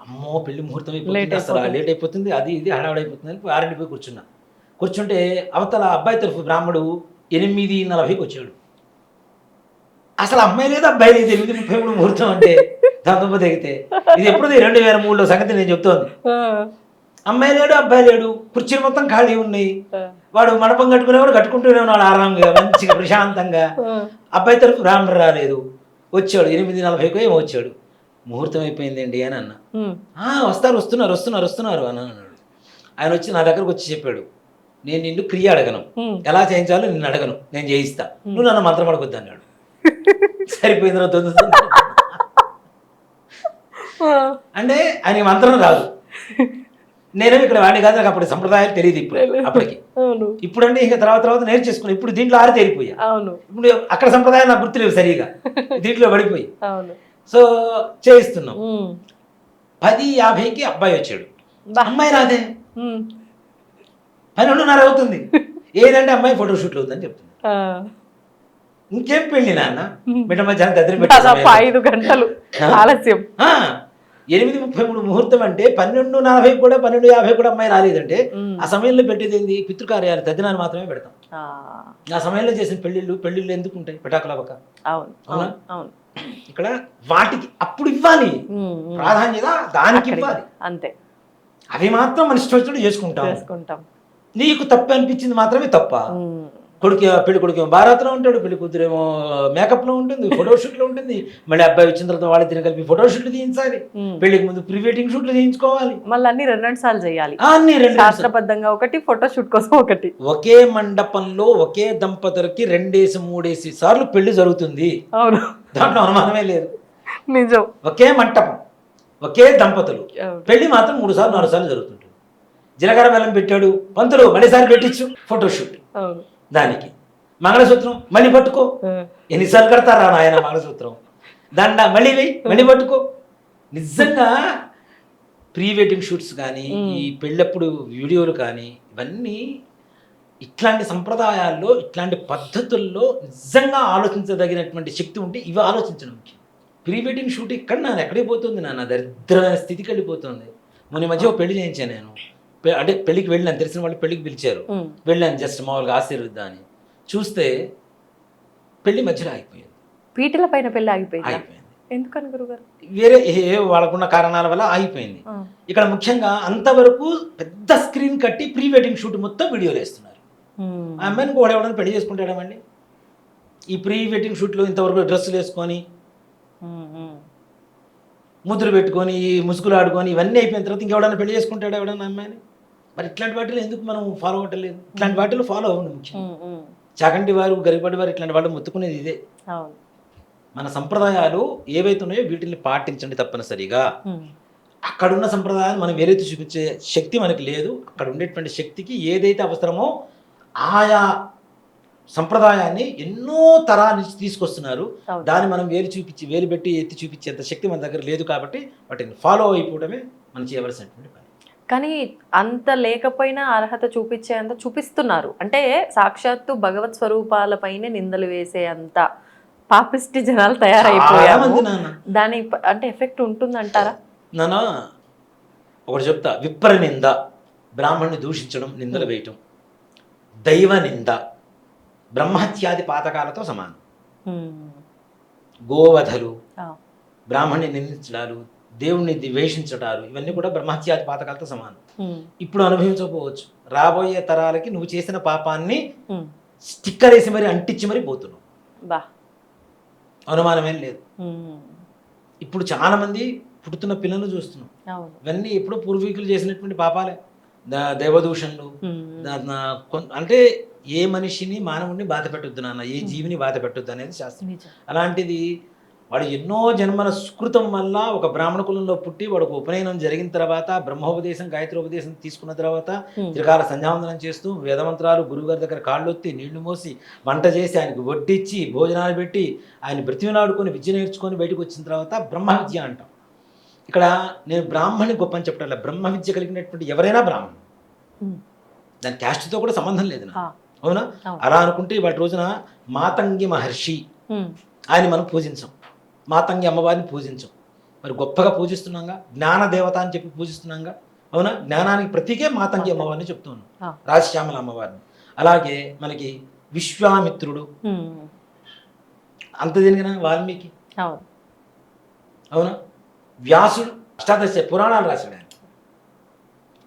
అమ్మో పెళ్లి ముహూర్తం అయిపోతుంది, అసలు లేట్ అయిపోతుంది, అది ఇది హడావిడైపోతుంది అని 6 పోయి కూర్చున్నా. కూర్చుంటే అవతల అబ్బాయి తరఫు బ్రాహ్మడు 8:40కి వచ్చాడు. అసలు అమ్మాయి లేదు అబ్బాయి లేదు. 8:33 ముహూర్తం అంటే దాంతో తెగితే ఇది ఎప్పుడు 2003లో సంగతి నేను చెప్తోంది. అమ్మాయి లేడు అబ్బాయి లేడు, కుర్చీలు మొత్తం ఖాళీ ఉన్నాయి. వాడు మండపం కట్టుకునేవాడు కట్టుకుంటూనే ఉన్నాడు ఆరాంగా మంచిగా ప్రశాంతంగా. అబ్బాయి తరఫు బ్రాహ్మణుడు రాలేదు, వచ్చాడు 8:40కి ఏమో వచ్చాడు. ముహూర్తం అయిపోయిందండి అని అన్న. వస్తున్నారు అని అన్నాడు. ఆయన వచ్చి నా దగ్గరకు వచ్చి చెప్పాడు, నేను నిన్ను క్రియ అడగను, ఎలా చేయించాలో నిన్ను అడగను, నేను చేయిస్తా, నువ్వు నన్ను మంత్రం అడగొద్దు అన్నాడు. సరిపోయింది అంటే ఆయనకి మంత్రం రాదు. నేను ఇక్కడ వాడిని కాదు, నాకు అప్పుడు సంప్రదాయాలు తెలియదు అప్పటికి. ఇప్పుడు అంటే ఇంకా తర్వాత నేర్చేసుకున్నాను. ఇప్పుడు దీంట్లో తేలిపోయా. ఇప్పుడు అక్కడ సంప్రదాయాలు నాకు గుర్తులేవు సరిగా, దీంట్లో పడిపోయి. సో చేయిస్తున్నాం. 10:50కి అబ్బాయి వచ్చాడు, అమ్మాయి రాదే. 12:30 అవుతుంది. ఏదంటే అమ్మాయి ఫోటోషూట్లు అవుతుందని చెప్తుంది. ఇంకేం పెళ్ళి నాన్న, మిట్ట మధ్యాహ్నం దగ్గర 5 గంటలు ఆలస్యం. 8:33 ముహూర్తం అంటే 12:40 కూడా 12:50 కూడా అమ్మాయి రాలేదంటే ఆ సమయంలో పెట్టేది ఏంది? పితృకార్యాలు తద్దినాన్ని మాత్రమే పెడతాం. ఆ సమయంలో చేసిన పెళ్లిళ్ళు ఎందుకు ఉంటాయి? పెటాకులవక. అవునా? ఇక్కడ వాటికి అప్పుడు ఇవ్వాలి ప్రాధాన్యత, దానికి ఇవ్వాలి అంతే. అవి మాత్రం మన ఇష్టం చేసుకుంటాం. నీకు తప్పు అనిపించింది మాత్రమే తప్ప. పెళ్లి కొడుకు భారత్లో ఉంటాడు, పెళ్లి కూతురేమో మేకప్లో ఉంటుంది, ఫోటోషూట్లో ఉంటుంది. మళ్ళీ అబ్బాయి వచ్చిన తర్వాత వాళ్ళ తిని కలిపి ఫోటోషూట్లు తీయించాలి, పెళ్లికి ముందు ప్రీ వెడ్డింగ్ షూట్లు తీయించుకోవాలి, మళ్ళీ అన్ని 2 సార్లు చేయాలి. శాస్త్రబద్ధంగా ఒకటి, ఫోటోషూట్ కోసం ఒకటి. ఒకే మండపంలో ఒకే దంపతులకి 2-3 సార్లు పెళ్లి జరుగుతుంది. అవును, దాంట్లో అనుమానమే లేదు. నిజం. ఒకే మంటపం, ఒకే దంపతులు, పెళ్లి మాత్రం 3-4 సార్లు జరుగుతుంటుంది. జీలకర్ర బెల్లం పెట్టాడు పంతులు, మళ్ళీసారి పెట్టించు ఫోటోషూట్. దానికి మంగళసూత్రం మళ్ళీ పట్టుకో, ఎన్నిసార్లు కడతారా నాయన మంగళసూత్రం, దండ మళ్ళీ వెయ్యి, మళ్ళీ పట్టుకో. నిజంగా ప్రీ వెడ్డింగ్ షూట్స్ కానీ, ఈ పెళ్ళప్పుడు వీడియోలు కానీ, ఇవన్నీ ఇట్లాంటి సంప్రదాయాల్లో, ఇట్లాంటి పద్ధతుల్లో నిజంగా ఆలోచించదగినటువంటి శక్తి ఉంటే ఇవి ఆలోచించడం ముఖ్యం. ప్రీ వెడ్డింగ్ షూట్ ఇక్కడ ఎక్కడికి పోతుంది నాన్న, దరిద్రమైన స్థితికి వెళ్ళిపోతుంది. మొన్న మధ్య ఒక పెళ్లి చేయించాను నేను. అంటే పెళ్ళికి వెళ్ళాను, తెలిసిన వాళ్ళు పెళ్ళికి పిలిచారు, వెళ్ళాను జస్ట్ మామూలుగా ఆశీర్వదిద్దా అని. చూస్తే పెళ్లి మధ్యలో ఆగిపోయింది. పీటల పైన పెళ్లి ఆగిపోయింది. ఎందుకని గురుగారు? వేరే వాళ్ళకున్న కారణాల వల్ల ఆగిపోయింది. ఇక్కడ ముఖ్యంగా అంతవరకు పెద్ద స్క్రీన్ కట్టి ప్రీ వెడ్డింగ్ షూట్ మొత్తం వీడియోలు వేస్తున్నారు. ఆ అమ్మాయిని కూడా ఎవడన్నా పెళ్లి చేసుకుంటాడేమండి? ఈ ప్రీ వెడ్డింగ్ షూట్లో ఇంతవరకు డ్రెస్సులు వేసుకొని, ముద్దులు పెట్టుకొని, ముసుగులు ఆడుకొని, ఇవన్నీ అయిపోయిన తర్వాత ఇంకెవడన్నా పెళ్లి చేసుకుంటాడు ఎవడన్నా అమ్మాయిని? మరి ఇట్లాంటి వాటిలో ఎందుకు మనం ఫాలో అవ్వట్లేదు? ఇట్లాంటి వాటిలో ఫాలో అవ్వండి. ముఖ్యం చాకంటి వారు, గరిపడి వారు, ఇట్లాంటి వాళ్ళు మొత్తుకునేది ఇదే. మన సంప్రదాయాలు ఏవైతే ఉన్నాయో వీటిని పాటించండి తప్పనిసరిగా. అక్కడున్న సంప్రదాయాలు మనం వేరైతే చూపించే శక్తి మనకి లేదు. అక్కడ ఉండేటువంటి శక్తికి ఏదైతే అవసరమో ఆయా సంప్రదాయాన్ని ఎన్నో తరాల నుంచి తీసుకొస్తున్నారు. దాన్ని మనం వేలు పెట్టి ఎత్తి చూపించేంత శక్తి మన దగ్గర లేదు. కాబట్టి వాటిని ఫాలో అయిపోవడమే మనం చేయవలసినటువంటి పని. కానీ అంత లేకపోయినా అర్హత చూపించేంత చూపిస్తున్నారు. అంటే సాక్షాత్తు భగవత్ స్వరూపాలపైనే నిందలు వేసే అంత పాపిస్టి జనాలు చాలా తయారైపోయారు. మంది నాన్న. దాని అంటే ఎఫెక్ట్ ఉంటుందంటారా? నాన్న ఒకటి చెప్తా, విప్ర నింద, బ్రాహ్మణ్ణి దూషించడం, నిందలు వేయటం, దైవ నింద బ్రహ్మహత్యాది పాతకాలతో సమానం. గోవధలు, బ్రాహ్మణ్ణి నిందించడాలు, దేవుణ్ణి ద్వేషించడాలు, ఇవన్నీ కూడా బ్రహ్మహత్యాది పాతకాలతో సమానం. ఇప్పుడు అనుభవించకపోవచ్చు, రాబోయే తరాలకి నువ్వు చేసిన పాపాన్ని స్టిక్కర్ వేసి మరి అంటించి మరి పోతున్నావు, అనుమానమేం లేదు. ఇప్పుడు చాలా మంది పుడుతున్న పిల్లలు చూస్తున్నాం, ఇవన్నీ ఎప్పుడో పూర్వీకులు చేసినటువంటి పాపాలే. దైవదూషణలు, అంటే ఏ మనిషిని మానవుడిని బాధ పెట్టొద్దు నాన్న, ఏ జీవిని బాధ పెట్టొద్దు అనేది శాస్త్రం. అలాంటిది వాడు ఎన్నో జన్మల సుకృతం వల్ల ఒక బ్రాహ్మణ కులంలో పుట్టి వాడికి ఉపనయనం జరిగిన తర్వాత, బ్రహ్మోపదేశం గాయత్రోపదేశం తీసుకున్న తర్వాత, త్రికాల సంధ్యావందనం చేస్తూ వేదమంత్రాలు గురువుగారి దగ్గర కాళ్ళొత్తి నీళ్లు మోసి వంట చేసి ఆయనకు వడ్డిచ్చి భోజనాలు పెట్టి ఆయన బ్రతిమలాడుకొని విద్య నేర్చుకొని బయటకు వచ్చిన తర్వాత బ్రహ్మ విద్య అంటాం. ఇక్కడ నేను బ్రాహ్మణి గొప్ప అని చెప్పడం, బ్రహ్మ విద్య కలిగినటువంటి ఎవరైనా బ్రాహ్మణుడు, దాని క్యాస్ట్తో కూడా సంబంధం లేదు నా, అవునా? అలా అనుకుంటే వాటి రోజున మాతంగి మహర్షి ఆయన మనం పూజించాం, మాతంగి అమ్మవారిని పూజించాం, మరి గొప్పగా పూజిస్తున్నాంగా, జ్ఞాన దేవత అని చెప్పి పూజిస్తున్నాంగా, అవునా? జ్ఞానానికి ప్రతీకే మాతంగి అమ్మవారిని చెప్తున్నాం, రాజశ్యామల అమ్మవారిని. అలాగే మనకి విశ్వామిత్రుడు అంత దీనికైనా వాల్మీకి, అవునా? వ్యాసుడు అష్టాదశ పురాణాలు రాశాడు ఆయన,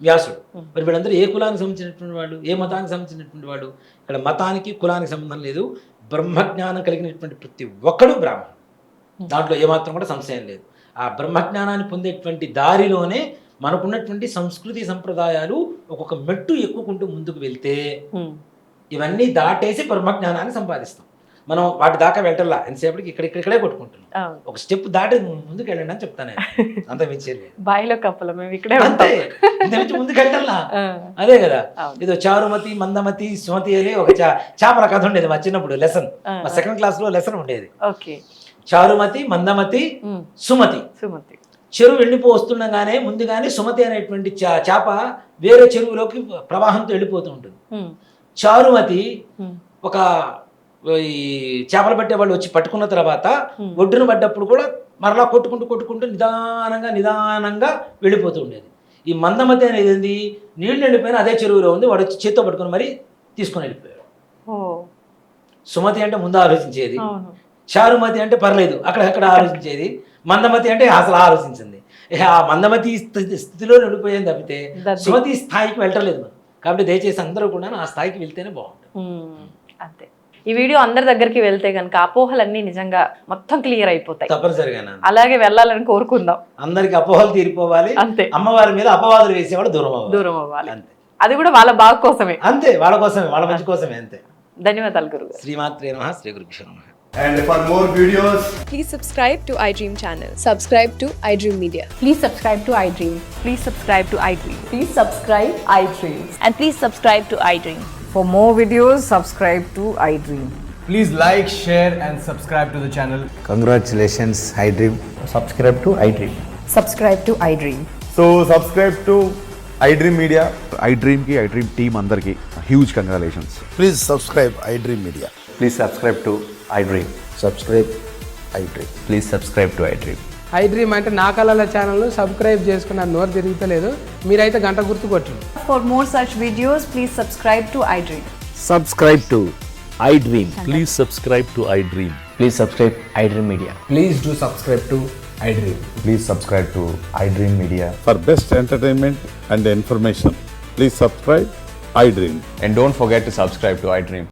వ్యాసుడు. మరి వీళ్ళందరూ ఏ కులానికి సంబంధించినటువంటి వాడు, ఏ మతానికి సంబంధించినటువంటి వాడు? ఇక్కడ మతానికి కులానికి సంబంధం లేదు, బ్రహ్మజ్ఞానం కలిగినటువంటి ప్రతి ఒక్కడు బ్రాహ్మణుడు, దాంట్లో ఏమాత్రం కూడా సంశయం లేదు. ఆ బ్రహ్మజ్ఞానాన్ని పొందేటువంటి దారిలోనే మనకున్నటువంటి సంస్కృతి సంప్రదాయాలు ఒక్కొక్క మెట్టు ఎక్కుకుంటూ ముందుకు వెళ్తే ఇవన్నీ దాటేసి బ్రహ్మజ్ఞానాన్ని సంపాదిస్తాం. మనం వాటి దాకా వెళ్ళటల్లా, ఎంతసేపటికి ఇక్కడే కొట్టుకుంటున్నాం. ఒక స్టెప్ దాటి ముందుకు వెళ్ళండి అని చెప్తాను, అంత మించేది బాయిలో కప్పలు మేము ఇక్కడే అంతే, ఇంత ముందుకు వెళ్ళటల్లా. అదే కదా, ఏదో చారుమతి మందమతి సుమతి అని ఒక చేపల కథ ఉండేది మా చిన్నప్పుడు, లెసన్, మా సెకండ్ క్లాస్ లో లెసన్ ఉండేది. చారుమతి మందమతి సుమతి. చెరువు వెళ్ళిపో వస్తుండగానే ముందుగానే సుమతి అనేటువంటి చేప వేరే చెరువులోకి ప్రవాహంతో వెళ్ళిపోతూ ఉంటుంది. చారుమతి ఒక ఈ చేపలు పట్టే వాళ్ళు వచ్చి పట్టుకున్న తర్వాత ఒడ్డున పడ్డప్పుడు కూడా మరలా కొట్టుకుంటూ నిదానంగా వెళ్ళిపోతూ ఉండేది. ఈ మందమతి అనేది ఏంది, నీళ్లు వెళ్ళిపోయినా అదే చెరువులో ఉంది, వాడు వచ్చి చేత్తో పట్టుకుని మరి తీసుకొని వెళ్ళిపోయాడు. సుమతి అంటే ముందు ఆలోచించేది, చారుమతి అంటే పర్లేదు అక్కడెక్కడ ఆలోచించేది, మందమతి అంటే అసలు ఆలోచించింది. ఆ మందమతి స్థితిలో వెళ్ళిపోయింది తప్పితే సుమతి స్థాయికి వెళ్ళలేదు మనం. కాబట్టి దయచేసి అందరూ కూడా ఆ స్థాయికి వెళ్తేనే బాగుంటుంది. అంతే. ఈ వీడియో అందరి దగ్గరికి వెళ్తే కనుక అపోహలన్నీ నిజంగా మొత్తం క్లియర్ అయిపోతాయి. తప్పనిసరిగా అలాగే వెళ్ళాలని కోరుకుందాం. అందరికి అపోహలు తీరిపోవాలి, అంతే. అమ్మవారి మీద అపవాదులు వేసేవాడు దూరం అవ్వాలి, అంతే. అది కూడా వాళ్ళ బాగు కోసమే, అంతే, వాళ్ళ కోసమే, వాళ్ళ మంచి కోసమే, అంతే. ధన్యవాదాలు గురుగారు. శ్రీమాత్రే నమః, శ్రీ గురుభ్యో నమః. And for more videos, please subscribe to iDream channel. Subscribe to iDream Media. Please subscribe to iDream. Please subscribe to iDream. Please subscribe iDream. And please subscribe to iDream. For more videos, subscribe to iDream. please like, share and subscribe to the channel. Congratulations, iDream. Subscribe to iDream. Subscribe to iDream. So subscribe to iDream Media. iDream ki iDream team andarki huge congratulations. Please subscribe iDream Media. Please subscribe to iDream. Subscribe iDream. Please subscribe to iDream. iDream అంటే నా కళల channel subscribe చేసుకున్న నోరు తిరుగుతలేదు, మీరైతే గంట గుర్తు కొట్టండి. For more such videos, please subscribe to iDream. Subscribe to iDream. Please subscribe to iDream. Please subscribe iDream Media. Please do subscribe to iDream. Please subscribe to iDream Media. For best entertainment and information, please subscribe iDream. And don't forget to subscribe to iDream.